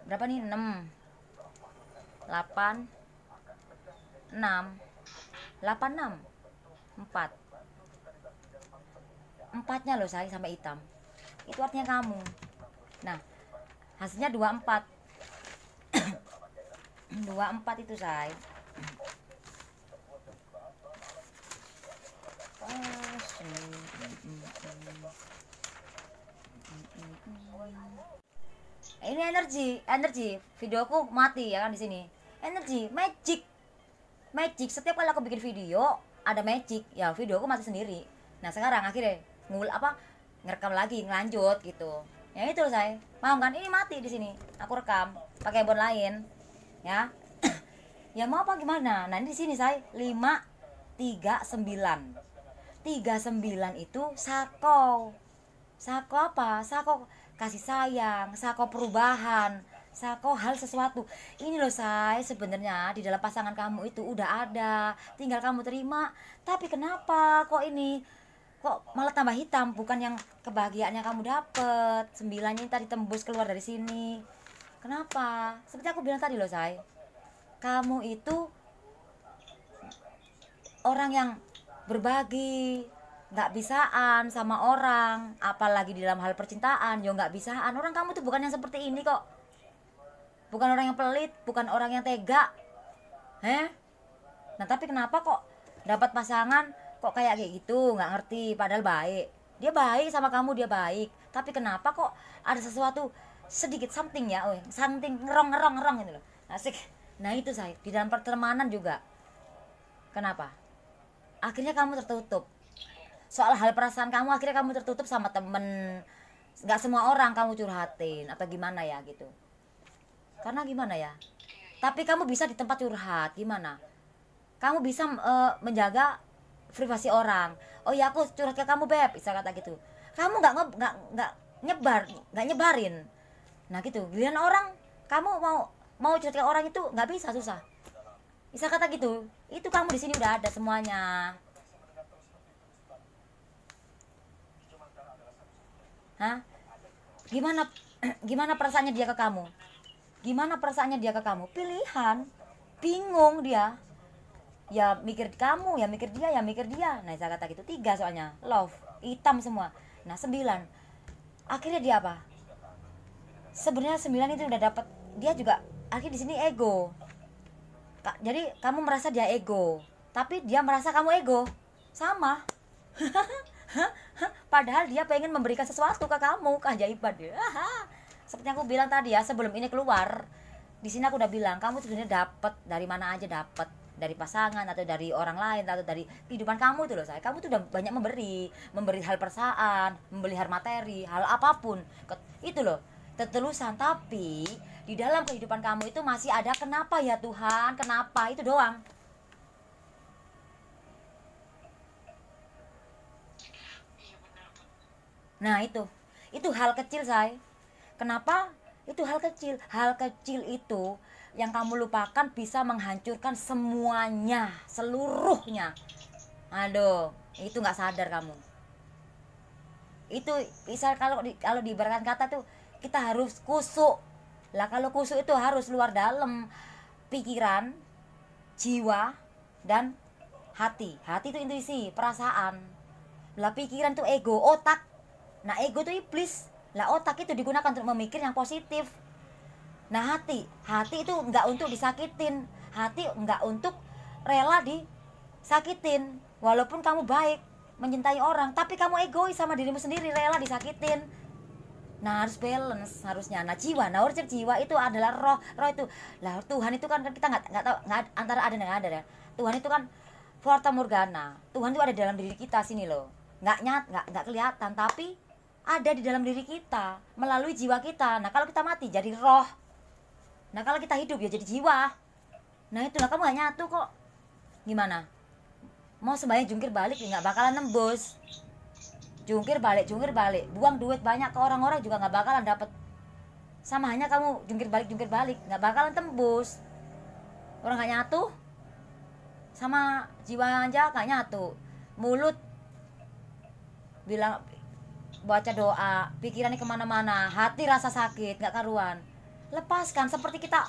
Berapa nih? 6 8 6 86 4 empatnya loh saya sampai hitam, itu artinya kamu. Nah hasilnya 24 24 itu saya. Ini energi videoku mati ya kan di sini. Energi magic setiap kali aku bikin video ada magic ya, videoku mati sendiri. Nah sekarang akhirnya ngerekam lagi, ngelanjut gitu ya. Itu loh saya mau kan, ini mati di sini, aku rekam pakai handphone lain ya. Ya mau apa gimana. Nah ini di sini saya 539 itu sako apa, sako kasih sayang, sako perubahan, sako hal sesuatu. Ini loh saya, sebenarnya di dalam pasangan kamu itu udah ada, tinggal kamu terima. Tapi kenapa kok ini kok malah tambah hitam? Bukan yang kebahagiaannya kamu dapet 9-nya tadi tembus keluar dari sini. Kenapa? Seperti aku bilang tadi loh say, kamu itu orang yang berbagi, nggak bisaan sama orang, apalagi di dalam hal percintaan yo nggak bisaan. Orang kamu tuh bukan yang seperti ini kok, bukan orang yang pelit, bukan orang yang tega. Nah tapi kenapa kok dapat pasangan kok kayak gitu, nggak ngerti. Padahal baik, dia baik sama kamu, dia baik, tapi kenapa kok ada sesuatu sedikit something ya, something ngerong gitu loh. Asik. Nah itu saya di dalam pertemanan juga, kenapa akhirnya kamu tertutup soal hal perasaan kamu, akhirnya kamu tertutup sama temen. Nggak semua orang kamu curhatin atau gimana ya gitu, karena gimana ya, tapi kamu bisa di tempat curhat. Gimana kamu bisa menjaga privasi orang? Oh ya aku curhat ke kamu beb, bisa kata gitu. Kamu nggak nyebarin. Nah gitu, giliran orang kamu mau curhat ke orang itu nggak bisa, susah. Bisa kata gitu. Itu kamu di sini udah ada semuanya. Gimana perasaannya dia ke kamu? Gimana perasaannya dia ke kamu? Pilihan. Bingung dia. Ya mikir kamu, ya mikir dia, ya mikir dia. Nah saya kata gitu. 3 soalnya love, hitam semua. Nah 9 akhirnya dia apa? Sebenarnya 9 itu udah dapat, dia juga akhirnya di sini ego. Jadi kamu merasa dia ego, tapi dia merasa kamu ego. Sama. Padahal dia pengen memberikan sesuatu ke kamu, keajaiban dia. Seperti aku bilang tadi ya, sebelum ini keluar di sini aku udah bilang, kamu sebenarnya dapat dari mana aja, dapat dari pasangan atau dari orang lain atau dari kehidupan kamu itu loh saya. Kamu tuh udah banyak memberi hal perasaan, memberi hal materi, hal apapun itu loh, ketulusan. Tapi di dalam kehidupan kamu itu masih ada kenapa ya Tuhan, kenapa, itu doang. Nah itu hal kecil say. Kenapa? Itu hal kecil itu yang kamu lupakan bisa menghancurkan semuanya, seluruhnya. Aduh, itu nggak sadar kamu. Itu misal kalau diibaratkan kata tuh, kita harus kusuk. Lah kalau kusuk itu harus luar dalam, pikiran, jiwa, dan hati. Hati itu intuisi, perasaan. Lah pikiran tuh ego, otak. Nah ego itu iblis. Lah otak itu digunakan untuk memikir yang positif. Nah hati itu enggak untuk disakitin, hati enggak untuk rela disakitin. Walaupun kamu baik, mencintai orang, tapi kamu egois sama dirimu sendiri, rela disakitin. Nah harus balance harusnya. Nah jiwa, jiwa itu adalah roh itu. Lah Tuhan itu kan kita nggak tahu, antara ada dan nggak ada ya. Tuhan itu kan fata morgana. Tuhan itu ada dalam diri kita sini loh. Nggak kelihatan, tapi ada di dalam diri kita melalui jiwa kita. Nah kalau kita mati jadi roh. Nah kalau kita hidup ya jadi jiwa. Nah itulah, kamu gak nyatu kok. Gimana? Mau sembahyang jungkir balik ya gak bakalan nembus. Jungkir balik, buang duit banyak ke orang-orang juga gak bakalan dapet. Sama hanya kamu jungkir balik gak bakalan tembus. Orang gak nyatu sama jiwa aja gak nyatu. Mulut bilang baca doa, pikirannya kemana-mana, hati rasa sakit gak karuan. Lepaskan, seperti kita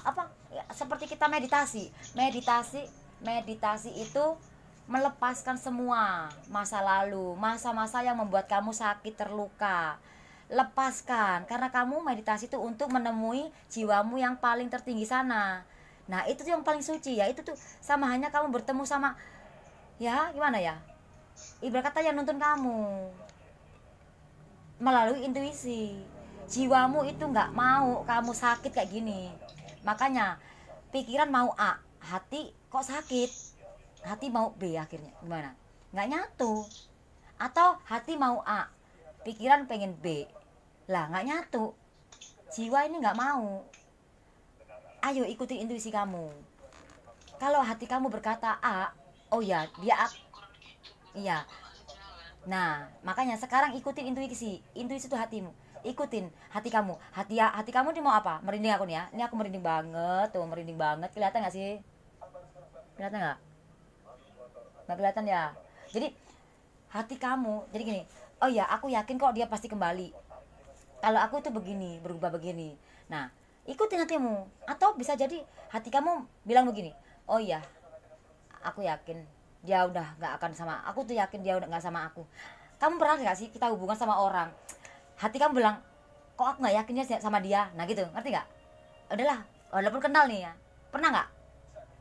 meditasi itu melepaskan semua masa lalu, masa-masa yang membuat kamu sakit, terluka. Lepaskan, karena kamu meditasi itu untuk menemui jiwamu yang paling tertinggi sana. Nah itu tuh yang paling suci ya, itu tuh sama hanya kamu bertemu sama, ya gimana ya, ibarat kata yang nuntun kamu melalui intuisi. Jiwamu itu nggak mau kamu sakit kayak gini, makanya pikiran mau A, hati kok sakit, hati mau B, akhirnya gimana, nggak nyatu. Atau hati mau A, pikiran pengen B, lah nggak nyatu. Jiwa ini nggak mau. Ayo ikutin intuisi kamu. Kalau hati kamu berkata A, oh ya dia A, iya. Nah makanya sekarang ikutin intuisi. Intuisi itu hatimu, ikutin hati kamu. Hati kamu ini mau apa? Merinding aku nih ya, ini aku merinding banget tuh, merinding banget. Kelihatan nggak sih? Kelihatan nggak? Nggak kelihatan ya. Jadi hati kamu, jadi gini, oh ya aku yakin kok dia pasti kembali. Kalau aku tuh begini, berubah begini. Nah ikutin hatimu. Atau bisa jadi hati kamu bilang begini, oh ya aku yakin dia udah nggak akan sama aku, tuh yakin dia udah nggak sama aku. Kamu pernah nggak sih kita hubungan sama orang, hati kamu bilang kok aku nggak yakin dia sama dia, nah gitu, ngerti nggak? Udahlah, walaupun kenal nih ya, pernah nggak?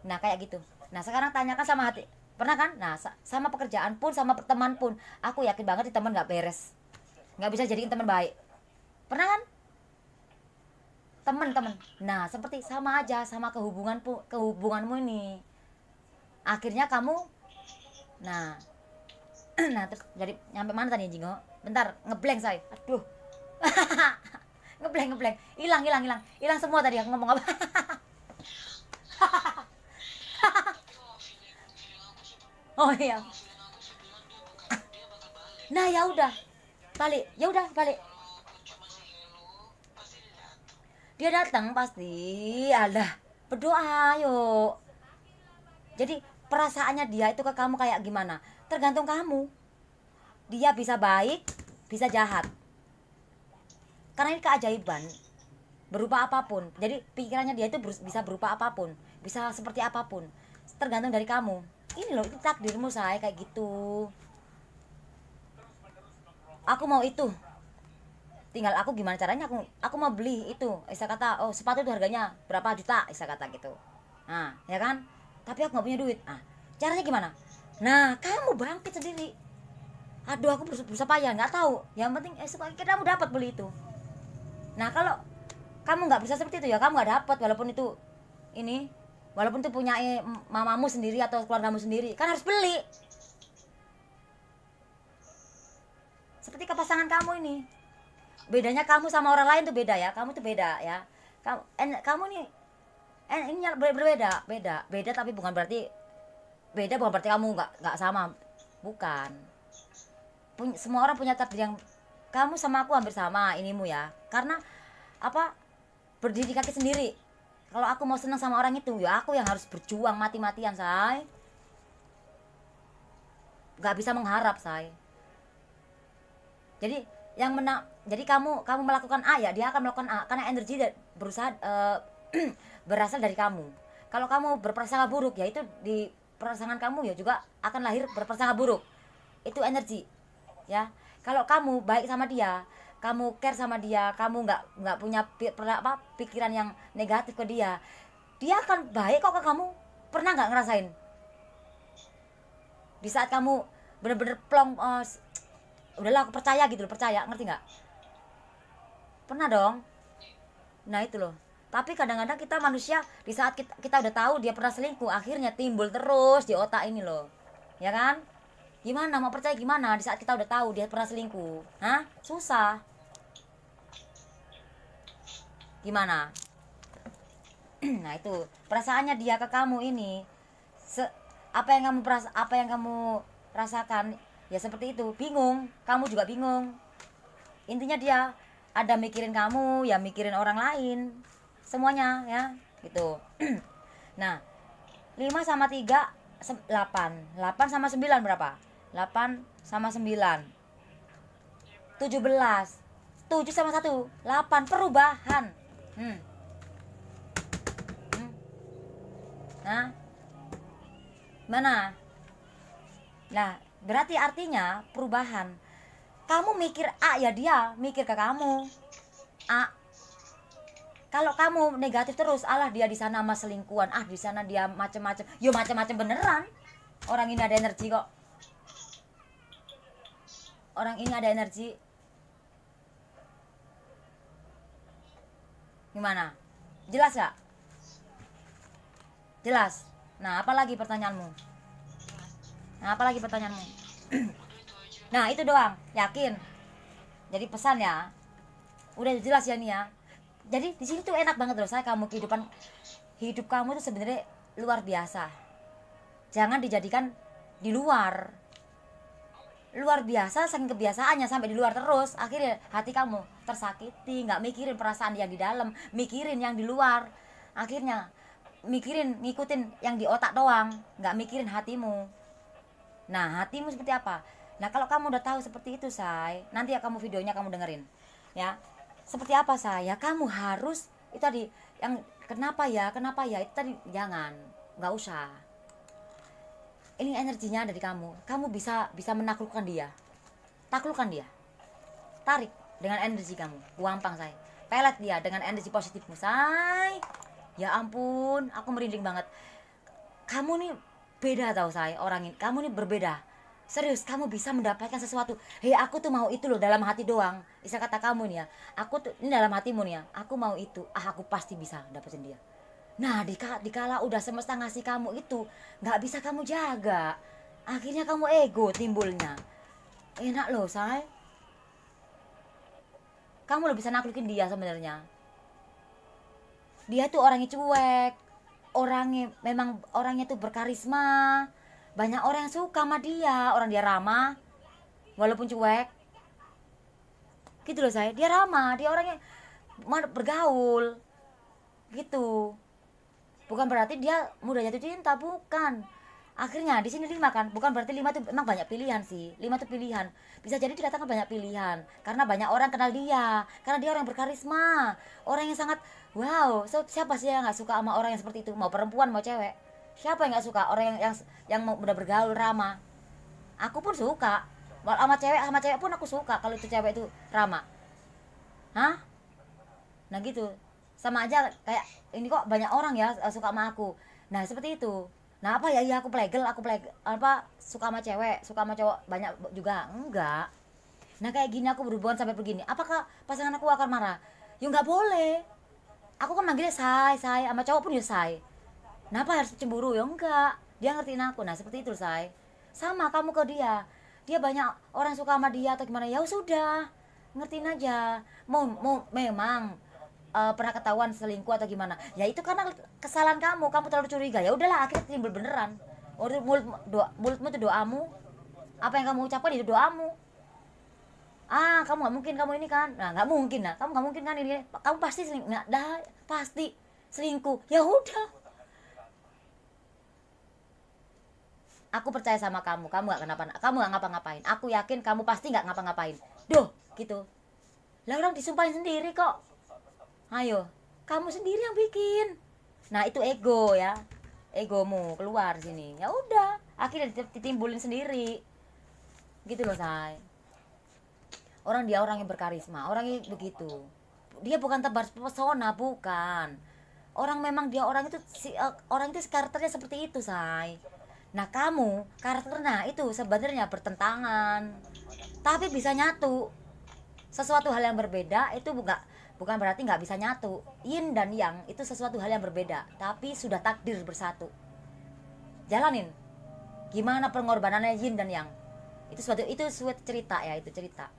Nah kayak gitu. Nah sekarang tanyakan sama hati, pernah kan? Nah sama pekerjaan pun, sama teman pun, aku yakin banget di teman nggak beres, nggak bisa jadiin teman baik, pernah kan? Teman-teman, nah seperti sama aja sama kehubunganmu ini. Akhirnya kamu, nah nah terus jadi nyampe mana tadi Jingo? Bentar, ngeblank saya, aduh. ngeblank hilang semua tadi aku ngomong apa. Oh iya, feeling aku sih bilang dia bakal balik. nah ya udah balik, ya udah balik. Walaupun cuma si hello, pasti dia datang. Dia datang pasti, alah, berdoa yuk. Jadi perasaannya dia itu ke kamu kayak gimana, tergantung kamu. Dia bisa baik, bisa jahat, karena ini keajaiban, berupa apapun. Jadi pikirannya dia itu bisa berupa apapun, bisa seperti apapun, tergantung dari kamu. Ini loh, itu takdirmu saya kayak gitu. Aku mau itu, tinggal aku gimana caranya. Aku mau beli itu, Isa kata, oh sepatu itu harganya berapa juta, Isa kata gitu. Nah ya kan, tapi aku nggak punya duit. Nah caranya gimana? Nah kamu bangkit sendiri. Aduh aku berusaha payah, nggak tahu, yang penting supaya kamu dapat beli itu. Nah kalau kamu nggak bisa seperti itu ya kamu nggak dapat, walaupun itu ini, walaupun itu punya mamamu sendiri atau keluargamu sendiri, kan harus beli. Seperti ke pasangan kamu ini, bedanya kamu sama orang lain tuh beda ya, kamu tuh beda ya. Kamu nih ini beda, tapi bukan berarti kamu nggak sama, bukan. Semua orang punya takdir yang, kamu sama aku hampir sama inimu ya, karena apa, berdiri kaki sendiri. Kalau aku mau senang sama orang itu ya aku yang harus berjuang mati-matian, say. Nggak bisa mengharap, say. Jadi yang jadi kamu melakukan A ya dia akan melakukan A, karena energi berusaha berasal dari kamu. Kalau kamu berprasangka buruk ya itu di pasangan kamu ya juga akan lahir berprasangka buruk. Itu energi ya. Kalau kamu baik sama dia, kamu care sama dia, kamu nggak punya pikiran yang negatif ke dia, dia akan baik kok ke kamu. Pernah nggak ngerasain di saat kamu bener-bener plong, udahlah aku percaya gitu loh, percaya, ngerti nggak? Pernah dong. Nah itu loh. Tapi kadang-kadang kita manusia di saat kita udah tahu dia pernah selingkuh, akhirnya timbul terus di otak ini loh, ya kan? Gimana mau percaya gimana di saat kita udah tahu dia pernah selingkuh? Hah? Susah. Gimana? Nah itu perasaannya dia ke kamu ini, apa yang kamu rasakan ya seperti itu. Bingung, kamu juga bingung. Intinya dia ada mikirin kamu ya, mikirin orang lain, semuanya ya gitu. Nah 5 sama 3 8 sama 9 berapa? 8 sama 9 17. 7 sama 1 8. Perubahan. Nah mana Nah, berarti artinya perubahan. Kamu mikir A ya dia mikir ke kamu A. Kalau kamu negatif terus, alah dia di sana sama selingkuhan, di sana dia macem-macem. Yo macem-macem beneran. Orang ini ada energi kok. Orang ini ada energi. Gimana? Jelas gak? Jelas. Nah, apalagi pertanyaanmu? Nah, itu doang. Yakin? Jadi pesan ya. Udah jelas ya nih ya. Jadi di sini tuh enak banget loh saya, kamu hidup kamu tuh sebenarnya luar biasa. Jangan dijadikan di luar. Luar biasa saking kebiasaannya sampai di luar terus, akhirnya hati kamu tersakiti, nggak mikirin perasaan yang di dalam, mikirin yang di luar. Akhirnya ngikutin yang di otak doang, nggak mikirin hatimu. Nah, hatimu seperti apa? Nah, kalau kamu udah tahu seperti itu, say, nanti ya kamu videonya kamu dengerin. Ya. Seperti apa, say? Ya kamu harus itu tadi yang kenapa ya? Itu tadi jangan, nggak usah. Ini energinya dari kamu. Kamu bisa menaklukkan dia. Taklukkan dia. Tarik dengan energi kamu. Gampang, say. Pelet dia dengan energi positifmu, say. Ya ampun, aku merinding banget. Kamu nih beda tau, say, orang ini. Kamu nih berbeda. Serius, kamu bisa mendapatkan sesuatu. Hei, aku tuh mau itu loh dalam hati doang. Bisa kata kamu nih ya. Aku tuh ini dalam hatimu nih ya. Aku mau itu. Aku pasti bisa dapetin dia. Nah, dikala udah semesta ngasih kamu itu, nggak bisa kamu jaga. Akhirnya kamu ego timbulnya. Enak loh, say. Kamu lo bisa naklukin dia sebenarnya. Dia tuh orangnya cuek. Orangnya tuh berkarisma. Banyak orang yang suka sama dia. Orang dia ramah, walaupun cuek. Gitu loh, saya. Dia ramah, dia orangnya bergaul. Gitu. Bukan berarti dia mudah jatuh cinta, bukan. Akhirnya di sini 5 kan, bukan berarti 5 itu emang banyak pilihan sih. 5 itu pilihan. Bisa jadi dikatakan banyak pilihan karena banyak orang kenal dia, karena dia orang yang berkarisma, orang yang sangat wow. Siapa sih yang nggak suka sama orang yang seperti itu? Mau perempuan mau cewek, siapa yang nggak suka orang yang udah bergaul ramah? Aku pun suka. Sama cewek pun aku suka kalau itu cewek itu ramah. Hah? Nah gitu. Sama aja kayak ini kok banyak orang ya suka sama aku. Nah seperti itu. Nah apa ya, aku plegel apa suka sama cewek, suka sama cowok banyak juga enggak. Nah kayak gini aku berhubungan sampai begini, apakah pasangan aku akan marah? Ya nggak boleh. Aku kan manggilnya say sama cowok pun ya say. Kenapa harus cemburu? Ya enggak, dia ngertiin aku. Nah seperti itu, say. Sama kamu ke dia banyak orang suka sama dia atau gimana, ya sudah ngertiin aja. Mau memang pernah ketahuan selingkuh atau gimana, ya itu karena kesalahan kamu terlalu curiga. Ya udahlah, akhirnya timbul beneran. Mulutmu itu doamu, apa yang kamu ucapkan itu doamu. Kamu nggak mungkin kamu ini kan, nah nggak mungkin, nah kamu nggak mungkin kan ini, kamu pasti pasti selingkuh. Ya udah, aku percaya sama kamu nggak nggak ngapa-ngapain. Aku yakin kamu pasti nggak ngapa-ngapain. Duh, gitu. Lah orang disumpahin sendiri kok. Ayo, kamu sendiri yang bikin. Nah itu ego ya, egomu keluar sini. Ya udah, akhirnya ditimbulin sendiri. Gitu loh, say. Dia orang yang berkarisma, orang yang begitu. Dia bukan tebar pesona, bukan. Memang dia orang itu karakternya seperti itu, say. Nah kamu karakternya itu sebenarnya bertentangan, tapi bisa nyatu. Sesuatu hal yang berbeda itu bukan berarti nggak bisa nyatu. Yin dan yang itu sesuatu hal yang berbeda, tapi sudah takdir bersatu. Jalanin. Gimana pengorbanannya yin dan yang? Itu suatu cerita ya, itu cerita.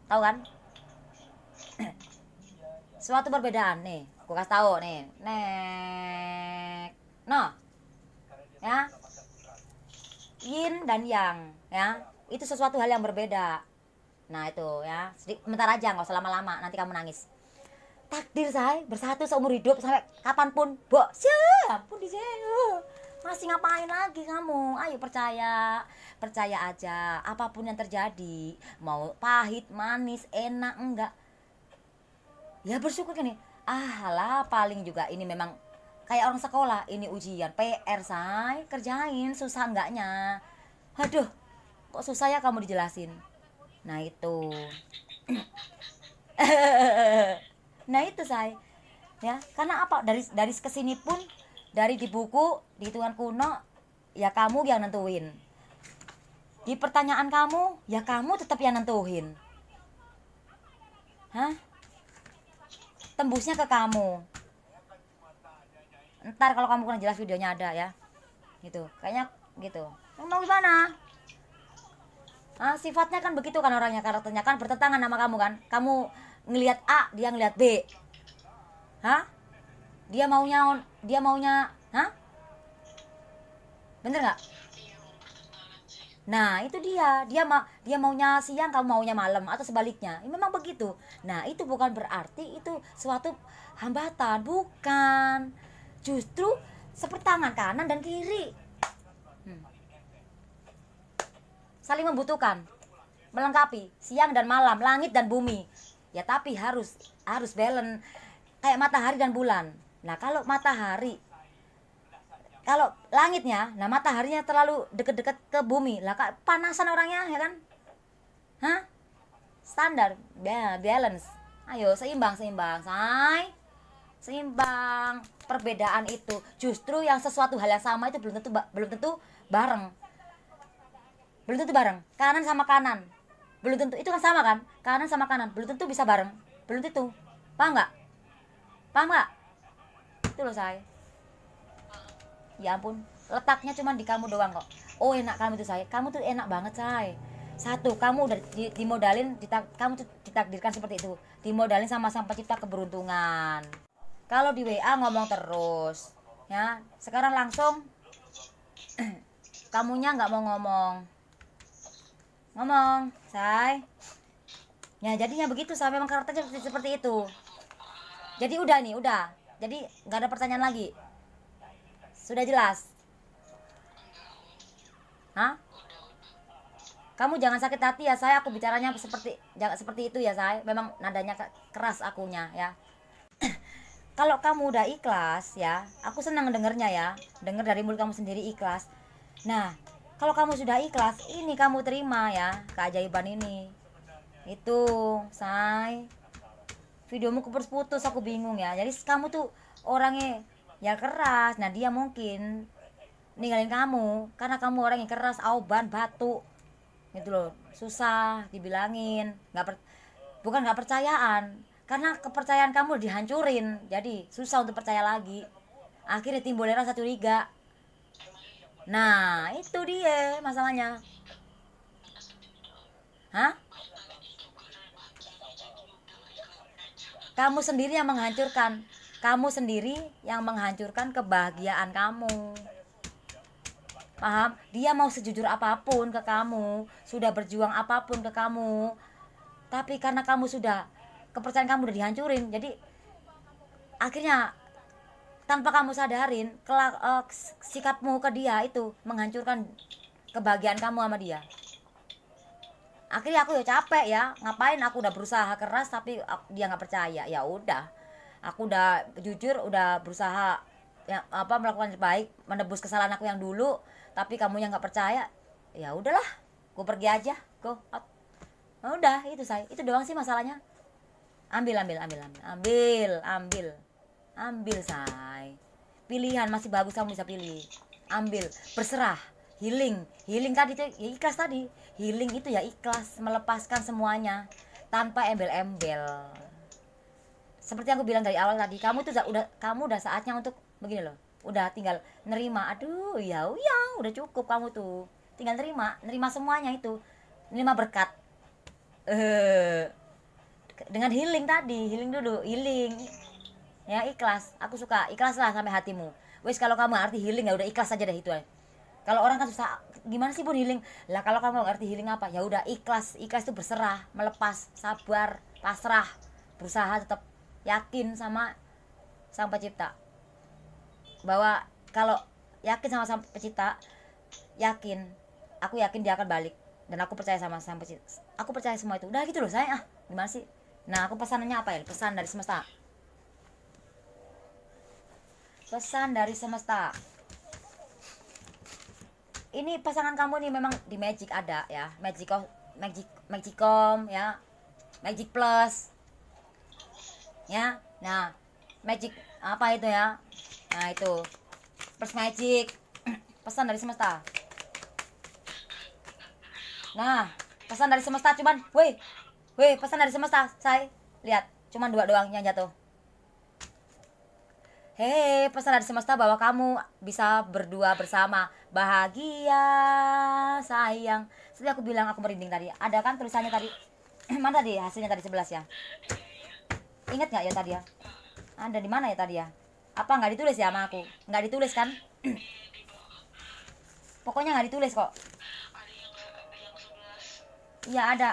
Tahu kan? Suatu perbedaan nih, aku kasih tahu nih. No. Ya. Yin dan yang, ya. Itu sesuatu hal yang berbeda. Nah itu ya, sebentar aja, nggak usah lama-lama, nanti kamu nangis. Takdir, say, bersatu seumur hidup sampai kapanpun. Ampun di sini. Masih ngapain lagi kamu? Ayo percaya aja. Apapun yang terjadi, mau pahit, manis, enak, enggak, ya bersyukur kan nih. Lah paling juga ini memang kayak orang sekolah, ini ujian, PR, say, kerjain, susah enggaknya. Aduh, kok susah ya kamu dijelasin. Nah itu. Nah itu saya, ya karena apa, dari kesini pun, dari di buku, di hitungan kuno, ya kamu yang nentuin. Di pertanyaan kamu, ya kamu tetap yang nentuin. Hah? Tembusnya ke kamu. Ntar kalau kamu kurang jelas videonya ada ya. Gitu, kayaknya gitu. Mau gimana? Sifatnya kan begitu kan orangnya, karakternya kan bertentangan sama kamu kan. Kamu ngelihat A, dia ngelihat B. Hah? Dia maunya, hah? Bener nggak? Nah itu dia maunya siang, kamu maunya malam, atau sebaliknya. Ini memang begitu. Nah itu bukan berarti itu suatu hambatan, bukan. Justru seperti tangan kanan dan kiri, saling membutuhkan, melengkapi, siang dan malam, langit dan bumi. Ya tapi harus balance, kayak matahari dan bulan. Nah kalau matahari, kalau langitnya, nah mataharinya terlalu deket-deket ke bumi, lah panasan orangnya ya kan. Hah? Standar, balance. Ayo seimbang, say. Seimbang. Perbedaan itu justru yang sesuatu hal yang sama itu belum tentu bareng. Belum tentu bareng. Kanan sama kanan. Belum tentu, itu kan sama kan? Kanan sama kanan belum tentu bisa bareng. Belum tentu. Paham nggak? Paham nggak? Itu loh saya. Ya ampun, letaknya cuma di kamu doang kok. Oh enak kamu tuh saya. Kamu tuh enak banget say. Satu, kamu udah dimodalin, kamu tuh ditakdirkan seperti itu. Dimodalin sama Sang Pencipta keberuntungan. Kalau di WA ngomong terus, ya. Sekarang langsung kamunya nggak mau ngomong, say. Ya jadinya begitu, saya memang karakternya seperti itu. Jadi udah nih, udah. Jadi nggak ada pertanyaan lagi. Sudah jelas. Hah? Kamu jangan sakit hati ya saya, aku bicaranya jangan seperti itu ya saya. Memang nadanya keras akunya ya. Kalau kamu udah ikhlas ya, aku senang dengernya ya. Dengar dari mulut kamu sendiri ikhlas. Nah, kalau kamu sudah ikhlas, ini kamu terima ya keajaiban ini. Itu, say. Videomu putus-putus, aku bingung ya. Jadi kamu tuh orangnya ya keras. Nah, dia mungkin ninggalin kamu karena kamu orang yang keras, auban, batu. Gitu loh. Susah dibilangin, bukan nggak percayaan. Karena kepercayaan kamu dihancurin, jadi susah untuk percaya lagi. Akhirnya timbul rasa curiga. Nah itu dia masalahnya. Hah? Kamu sendiri yang menghancurkan. Kamu sendiri yang menghancurkan kebahagiaan kamu. Paham? Dia mau sejujur apapun ke kamu, sudah berjuang apapun ke kamu, tapi karena kamu sudah, kepercayaan kamu udah dihancurin, jadi akhirnya tanpa kamu sadarin sikapmu ke dia itu menghancurkan kebahagiaan kamu sama dia. Akhirnya aku ya capek ya, ngapain aku udah berusaha keras tapi dia nggak percaya. Ya udah, aku udah jujur, udah berusaha ya melakukan yang baik, menebus kesalahan aku yang dulu, tapi kamu yang nggak percaya. Ya udahlah, gue pergi aja, go out. Nah, udah itu saya, itu doang sih masalahnya. Ambil say. Pilihan masih bagus, kamu bisa pilih. Ambil, berserah, healing tadi tuh ya ikhlas tadi. Healing itu ya ikhlas, melepaskan semuanya tanpa embel-embel. Seperti yang aku bilang dari awal tadi, kamu udah saatnya untuk begini loh. Udah tinggal nerima. Aduh, ya udah cukup kamu tuh. Tinggal nerima semuanya itu. Nerima berkat. Dengan healing tadi, healing ya ikhlas. Aku suka ikhlas lah sampai hatimu. Wes kalau kamu arti healing ya udah ikhlas aja deh itu. Kalau orang kan susah, gimana sih pun healing lah. Kalau kamu ngerti healing apa, ya udah ikhlas itu berserah, melepas, sabar, pasrah, berusaha tetap yakin sama Sang Pencipta. Bahwa kalau yakin sama Sang Pencipta, aku yakin dia akan balik, dan aku percaya sama Sang Pencipta. Aku percaya semua itu. Udah gitu loh saya. Gimana sih? Nah, aku pesanannya apa ya? Pesan dari semesta. ini pasangan kamu nih memang di Magic ada ya, Magicom ya, Magic Plus ya. Nah, Magic apa itu ya? Nah, itu Plus Magic. Pesan dari semesta. Nah, pesan dari semesta cuman, woi, pesan dari semesta. Saya lihat cuman 2 doang yang jatuh. Hei, pesan dari semesta bahwa kamu bisa berdua bersama, bahagia, sayang. Seperti aku bilang, aku merinding tadi. Ada kan tulisannya tadi? Mana tadi hasilnya tadi 11 ya? Ingat nggak ya tadi ya? Ada di mana ya tadi ya? Apa nggak ditulis ya sama aku? Nggak ditulis kan? Pokoknya nggak ditulis kok. Ada yang 11 Iya ada.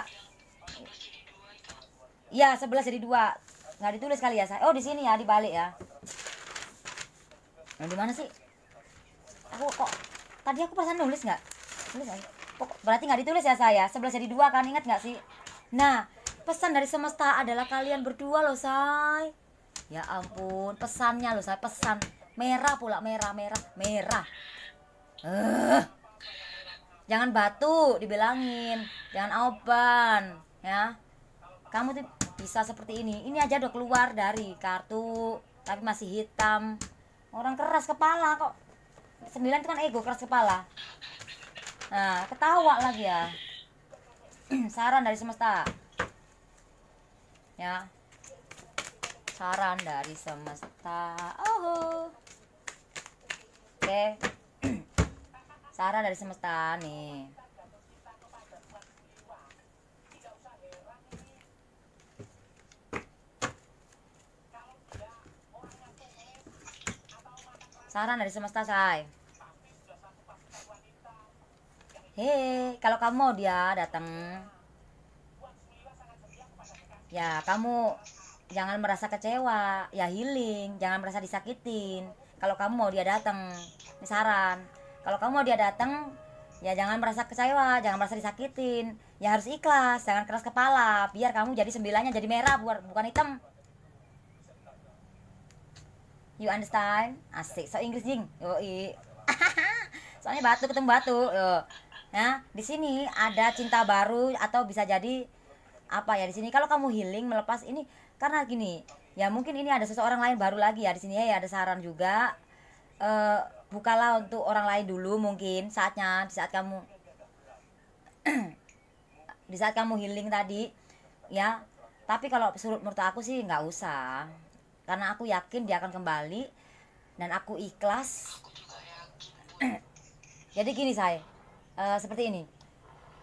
yang 11 jadi 2 itu. Iya 11 jadi 2. Nggak ditulis kali ya saya. Oh di sini ya, dibalik ya. Nah, di mana sih? Aku kok tadi aku perasaan nulis nggak? Nulis nggak? Berarti nggak ditulis ya saya. 11 jadi 2 kan, ingat nggak sih? Nah, pesan dari semesta adalah kalian berdua loh, say. Ya ampun, pesannya loh, saya pesan merah pula, merah. Jangan batu dibilangin, jangan oban ya. Kamu tuh bisa seperti ini. Ini aja udah keluar dari kartu tapi masih hitam. Orang keras kepala kok. 9 itu kan ego, keras kepala. Nah, ketawa lagi ya. Saran dari semesta. Ya. Saran dari semesta. Oh. Oke. Saran dari semesta nih. Saran dari semesta, say. Hei, kalau kamu mau dia datang, ya kamu jangan merasa kecewa, ya healing, jangan merasa disakitin. Kalau kamu mau dia datang, ini saran. Kalau kamu mau dia datang, ya jangan merasa kecewa, jangan merasa disakitin. Ya harus ikhlas, jangan keras kepala. Biar kamu jadi 9-nya jadi merah, bukan hitam. You understand? Asik, so Inggris jing. Yoi. Soalnya batu ketemu batu. Yo. Nah, di sini ada cinta baru atau bisa jadi apa ya di sini. Kalau kamu healing melepas ini karena gini, ya mungkin ini ada seseorang lain baru lagi ya di sini ya ada saran juga. Bukalah untuk orang lain dulu mungkin saatnya di saat kamu healing tadi ya. Tapi kalau menurut aku sih nggak usah, karena aku yakin dia akan kembali dan aku ikhlas. Aku juga yakin. Jadi gini saya seperti ini,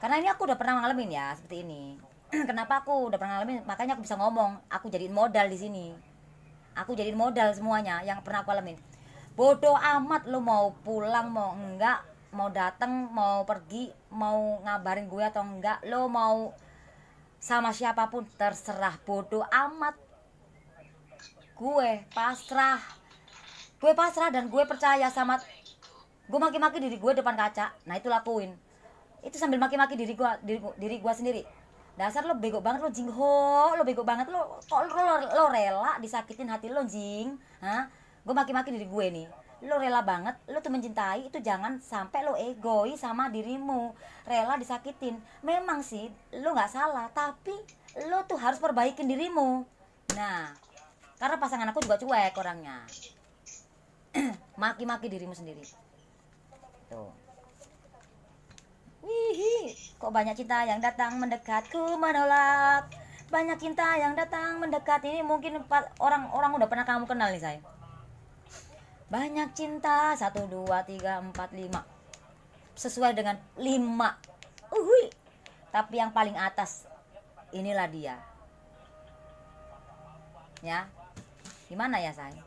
karena ini aku udah pernah ngalamin ya seperti ini. Kenapa aku udah pernah ngalamin makanya aku bisa ngomong, aku jadiin modal di sini. Aku jadiin modal semuanya yang pernah aku alamin. Bodoh amat lo mau pulang mau enggak, mau datang mau pergi, mau ngabarin gue atau enggak, lo mau sama siapapun terserah, bodoh amat. Gue pasrah dan gue percaya sama. Gue maki-maki diri gue depan kaca, nah itu lakuin. Itu sambil maki-maki diri gue sendiri. Dasar lo bego banget lo jingho, lo bego banget lo. Kok lo rela disakitin hati lo jing? Hah? Gue maki-maki diri gue nih. Lo rela banget, lo tuh mencintai, itu jangan sampai lo egois sama dirimu, rela disakitin. Memang sih lo nggak salah, tapi lo tuh harus perbaikin dirimu. Nah, karena pasangan aku juga cuek orangnya. Maki-maki dirimu sendiri. Tuh. Wih, kok banyak cinta yang datang mendekatku menolak. Banyak cinta yang datang mendekat. Ini mungkin orang udah pernah kamu kenal nih saya. Banyak cinta 1, 2, 3, 4, 5. Sesuai dengan 5. Tapi yang paling atas inilah dia. Ya. Gimana ya saya?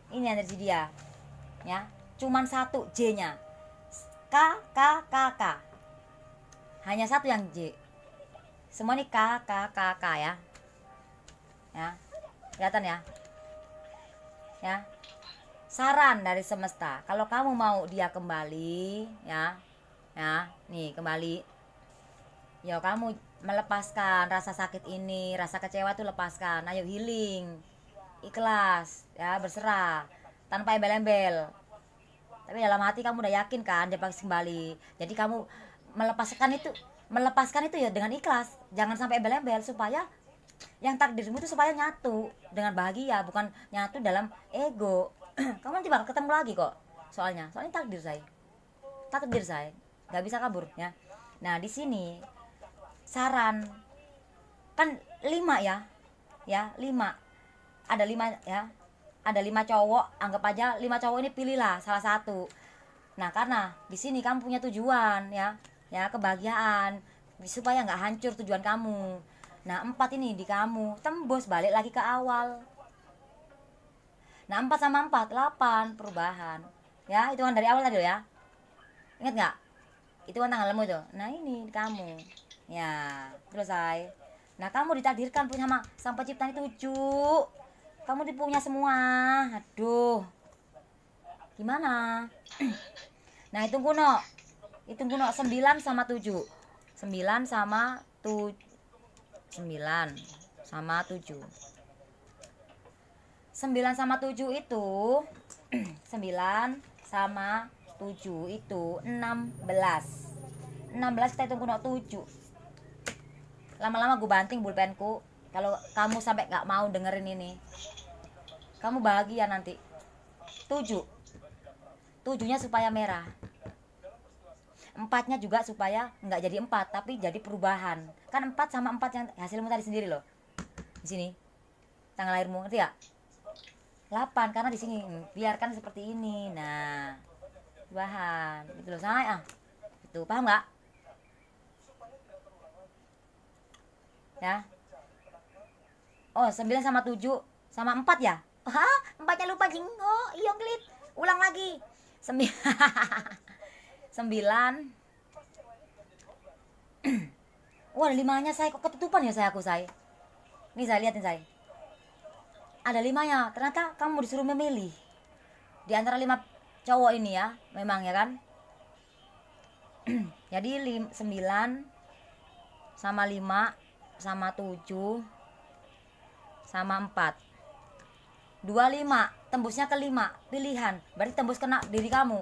Ini energi dia. Ya. Cuman 1 J-nya. K. Hanya 1 yang J. Semua ini K ya. Ya. Kelihatan ya? Ya. Saran dari semesta, kalau kamu mau dia kembali, ya. Ya, nih kembali. Ya, kamu melepaskan rasa sakit ini, rasa kecewa tuh lepaskan. Ayo healing. Ikhlas, ya, berserah tanpa embel-embel. Tapi dalam hati kamu udah yakin kan dia pasti kembali. Jadi kamu melepaskan itu ya dengan ikhlas. Jangan sampai embel-embel, supaya yang takdirmu itu supaya nyatu dengan bahagia, bukan nyatu dalam ego. Kamu nanti bakal ketemu lagi kok. Soalnya takdir saya nggak bisa kabur ya. Nah di sini saran kan 5 ya 5, ada 5 ya, ada 5 cowok, anggap aja 5 cowok ini pilihlah salah satu. Nah karena di sini kamu punya tujuan ya kebahagiaan, supaya nggak hancur tujuan kamu. Nah 4 ini di kamu, tembus balik lagi ke awal. Nah 4 sama 4 8 perubahan ya, itu kan dari awal tadi ya, ingat nggak? Itu kan tanggal lemu itu. Nah ini di kamu ya, selesai. Nah kamu ditakdirkan punya Sang Pencipta ini 7. Kamu dipunya semua. Aduh, gimana? Nah hitung kuno 9 sama 7. 9 sama 7. 9 sama 7 itu 9 sama 7 itu 16 kita hitung kuno 7. Lama-lama gue banting pulpenku kalau kamu sampai gak mau dengerin ini. Kamu bahagia nanti. 7-nya supaya merah, 4-nya juga supaya nggak jadi 4 tapi jadi perubahan. Kan 4 sama 4 yang hasilmu tadi sendiri loh. Di sini tanggal lahirmu, ngerti ya? 8 karena di sini biarkan seperti ini. Nah, perubahan gitu loh, sama itu paham nggak? Ya. Oh 9 sama 7 sama 4 ya? Hah? 4-nya lupa jing. Oh iya klit. Ulang lagi. 9 Wah, ada 5-nya saya, kok ketutupan ya saya. Nih saya lihatin saya. Ada 5-nya. Ternyata kamu disuruh memilih di antara 5 cowok ini ya, memang ya kan? Jadi 9 sama 5 sama 7 sama 4. 25 tembusnya ke 5 pilihan, berarti tembus kena diri kamu,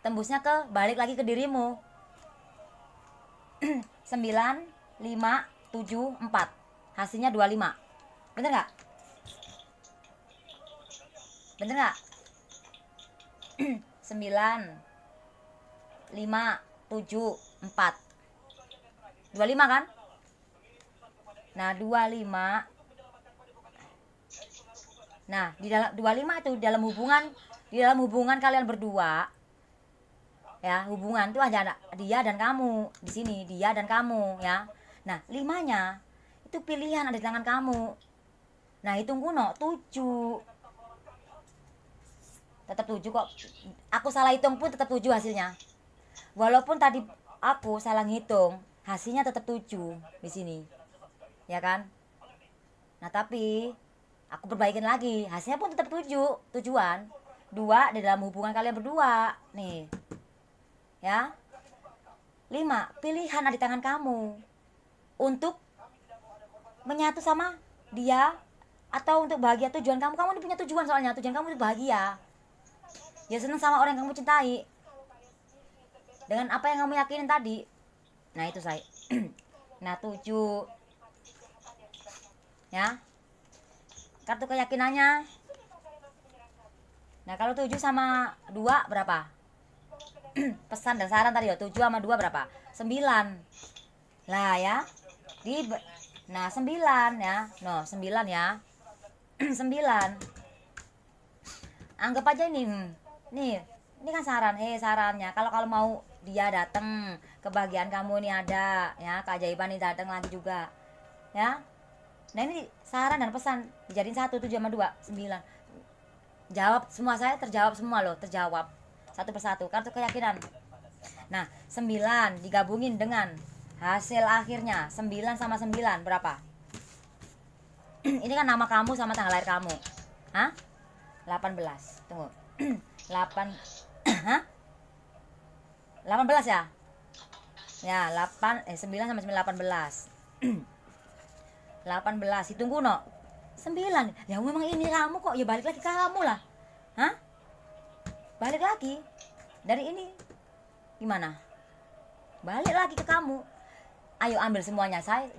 tembusnya ke balik lagi ke dirimu. 9 5 7 4 hasilnya 25. Bener nggak? 9 5 7 4 25 kan? Nah 25. Nah, di dalam 25 itu di dalam hubungan kalian berdua. Ya, hubungan itu ada dia dan kamu. Di sini dia dan kamu ya. Nah, 5-nya itu pilihan ada di tangan kamu. Nah, hitung kuno 7. Tetap 7 kok. Aku salah hitung pun tetap 7 hasilnya. Walaupun tadi aku salah ngitung, hasilnya tetap 7 di sini. Ya kan? Nah, tapi aku perbaikin lagi, hasilnya pun tetap 7. Tujuan 2 di dalam hubungan kalian berdua nih ya. 5 pilihan ada di tangan kamu untuk menyatu sama dia atau untuk bahagia. Tujuan kamu ini punya tujuan, soalnya tujuan kamu itu bahagia ya, senang sama orang yang kamu cintai dengan apa yang kamu yakinin tadi. Nah itu saya. Nah 7 ya, kartu keyakinannya. Nah kalau 7 sama 2 berapa? Pesan dan saran tadi ya, 7 sama 2 berapa? 9 lah ya. Nah 9 ya, no 9 ya. 9 anggap aja ini kan sarannya. Kalau mau dia datang, kebahagiaan kamu ini ada ya, keajaiban ini datang lagi juga ya. Nah ini saran dan pesan dijadiin 1, 7 sama 2 9. Jawab semua, saya terjawab semua loh, terjawab satu persatu. Kartu keyakinan. Nah 9 digabungin dengan hasil akhirnya 9 sama 9 berapa? Ini kan nama kamu sama tanggal lahir kamu. Hah? 18. Tunggu. 8 hah? 18 ya? Ya 9 sama 9 18. 18 hitung kuno 9. Ya memang ini kamu kok, ya balik lagi ke kamu lah. Hah? balik lagi dari ini. Gimana? Balik lagi ke kamu. Ayo ambil semuanya, saya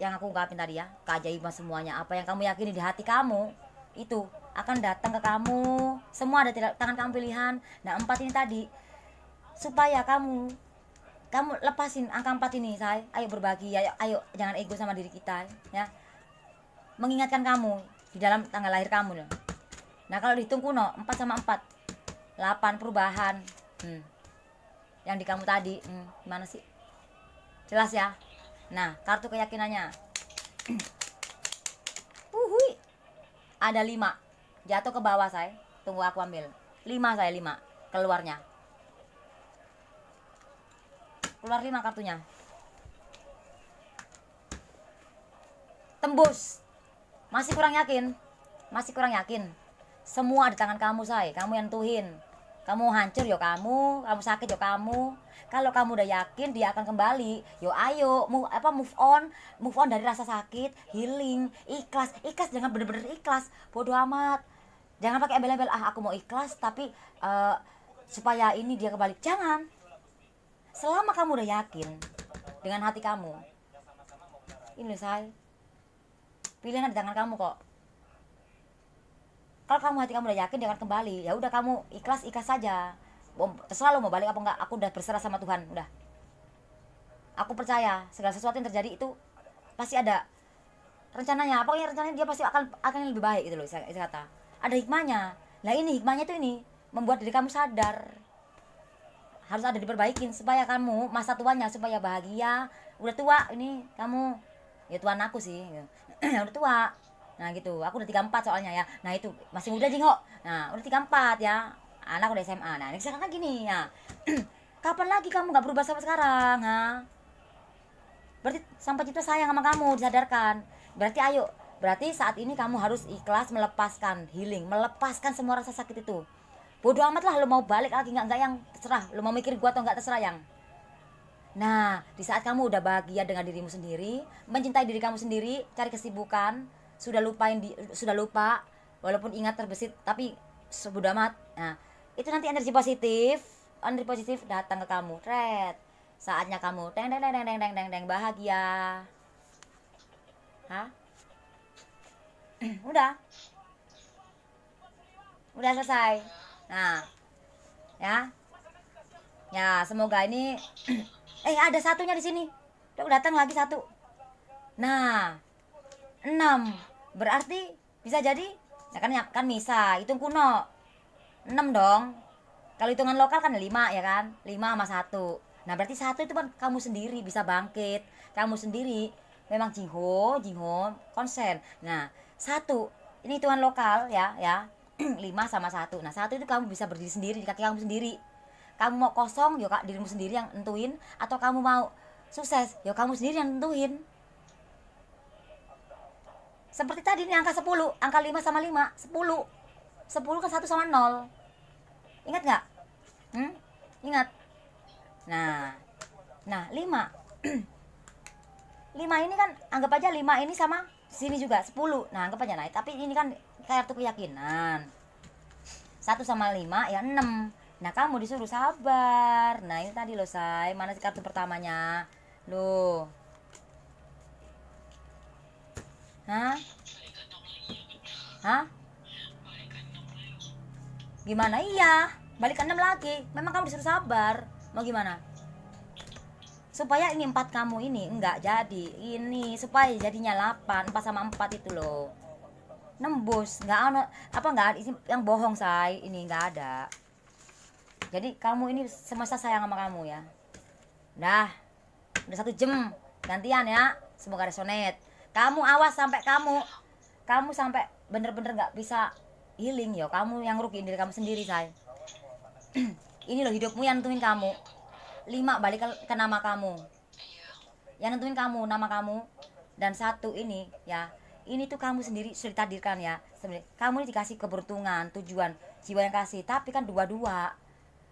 yang aku ungkapin tadi ya, keajaiban semuanya. Apa yang kamu yakini di hati kamu itu akan datang ke kamu. Semua ada di tangan kamu pilihan. Nah 4 ini tadi supaya kamu lepasin angka 4 ini, saya. Ayo berbagi, ayo jangan ego sama diri kita ya. Mengingatkan kamu di dalam tanggal lahir kamu loh. Nah kalau dihitung kuno 4 sama 4 8 perubahan. Yang di kamu tadi gimana sih? Jelas ya. Nah kartu keyakinannya ada 5 jatuh ke bawah, saya. Tunggu aku ambil 5, saya 5 keluarnya. Keluar 5 kartunya. Tembus. Masih kurang yakin? Masih kurang yakin? Semua di tangan kamu, say. Kamu yang nentuin. Kamu hancur yo kamu sakit yo kamu. Kalau kamu udah yakin dia akan kembali, yo ayo move on dari rasa sakit, healing, ikhlas, jangan bener-bener ikhlas, bodoh amat. Jangan pakai embel-embel, aku mau ikhlas tapi supaya ini dia kembali. Jangan. Selama kamu udah yakin dengan hati kamu, ini say, pilihan di tangan kamu kok. Kalau kamu hati kamu udah yakin dia akan kembali, ya udah kamu ikhlas saja. Terserah lo mau balik apa enggak, aku udah berserah sama Tuhan, udah. Aku percaya segala sesuatu yang terjadi itu pasti ada rencananya. Pokoknya rencananya dia pasti akan lebih baik gitu loh, saya kata. Ada hikmahnya. Nah ini hikmahnya tuh ini membuat diri kamu sadar harus ada diperbaikin supaya kamu masa tuanya supaya bahagia. Udah tua ini kamu, ya tuan aku sih udah tua. Nah gitu, aku udah 34 soalnya ya. Nah itu masih muda Jingho. Nah udah 34 ya, anak udah SMA. Nah ini sekarang gini ya. Kapan lagi kamu gak berubah sampai sekarang, ha? Berarti Sang Pencipta sayang sama kamu, disadarkan. Berarti saat ini kamu harus ikhlas melepaskan, healing, melepaskan semua rasa sakit itu. Bodoh amat lah, lo mau balik lagi enggak yang terserah. Lo mau mikir gua atau enggak terserah yang. Nah di saat kamu udah bahagia dengan dirimu sendiri, mencintai diri kamu sendiri, cari kesibukan, sudah lupa walaupun ingat terbesit tapi bodo amat. Nah itu nanti energi positif datang ke kamu. Saatnya kamu deng bahagia. Hah? Udah selesai. Nah ya semoga ini ada satunya di sini. Udah datang lagi satu. Nah 6 berarti bisa jadi ya kan bisa hitung kuno 6 dong. Kalau hitungan lokal kan 5 ya kan, 5 sama 1. Nah berarti 1 itu kan kamu sendiri bisa bangkit, kamu sendiri memang Jingho konsen. Nah 1 ini hitungan lokal ya 5 sama 1. Nah 1 itu kamu bisa berdiri sendiri di kaki kamu sendiri. Kamu mau kosong ya kak, dirimu sendiri yang nentuin. Atau kamu mau sukses ya kamu sendiri yang nentuin. Seperti tadi ini angka 10, angka 5 sama 5, 10 kan 1 sama 0. Ingat gak? Ingat. Nah 5 5 ini kan anggap aja 5 ini sama sini juga 10. Nah anggap aja tapi ini kan kartu keyakinan 1 sama 5 ya 6. Nah kamu disuruh sabar. Nah ini tadi loh say, mana kartu pertamanya loh. Hah? Gimana? Iya, balik ke 6 lagi. Memang kamu disuruh sabar. Mau gimana? Supaya ini 4 kamu ini enggak jadi. Ini supaya jadinya 8, 4 sama 4 itu loh. Nembus, enggak ada yang bohong say. Ini enggak ada. Jadi kamu ini semesta sayang sama kamu ya. Udah 1 jam gantian ya. Semoga resonate. Kamu awas sampai kamu sampai bener-bener gak bisa healing ya. Kamu yang rugiin diri kamu sendiri say. Ini loh hidupmu yang nentuin kamu. 5 balik ke nama kamu. Yang nentuin kamu, nama kamu. Dan 1 ini ya, ini tuh kamu sendiri sudah ditakdirkan ya. Sebenarnya kamu ini dikasih keberuntungan, tujuan, jiwa yang kasih. Tapi kan 2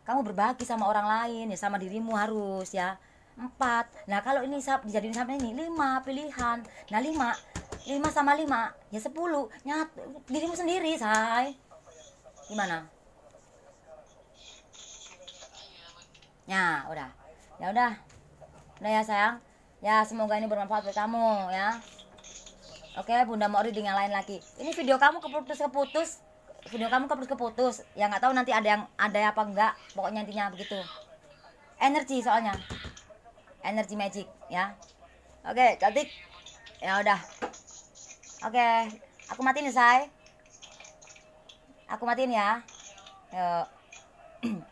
kamu berbagi sama orang lain ya, sama dirimu harus ya. 4. Nah kalau ini dijadiin sampai ini 5 pilihan. Nah 5 sama 5 ya 10. Nyat dirimu sendiri say. Gimana? Ya udah, udah ya sayang. Ya semoga ini bermanfaat buat kamu ya. Oke, Bunda Mori dinyalain lagi. Ini video kamu keputus. Video kamu keputus. Ya nggak tahu nanti ada apa enggak. Pokoknya intinya begitu. Energi soalnya. Energi magic ya. Oke, cantik. Ya udah. Oke, aku matiin ya, say. Aku matiin ya. Yuk.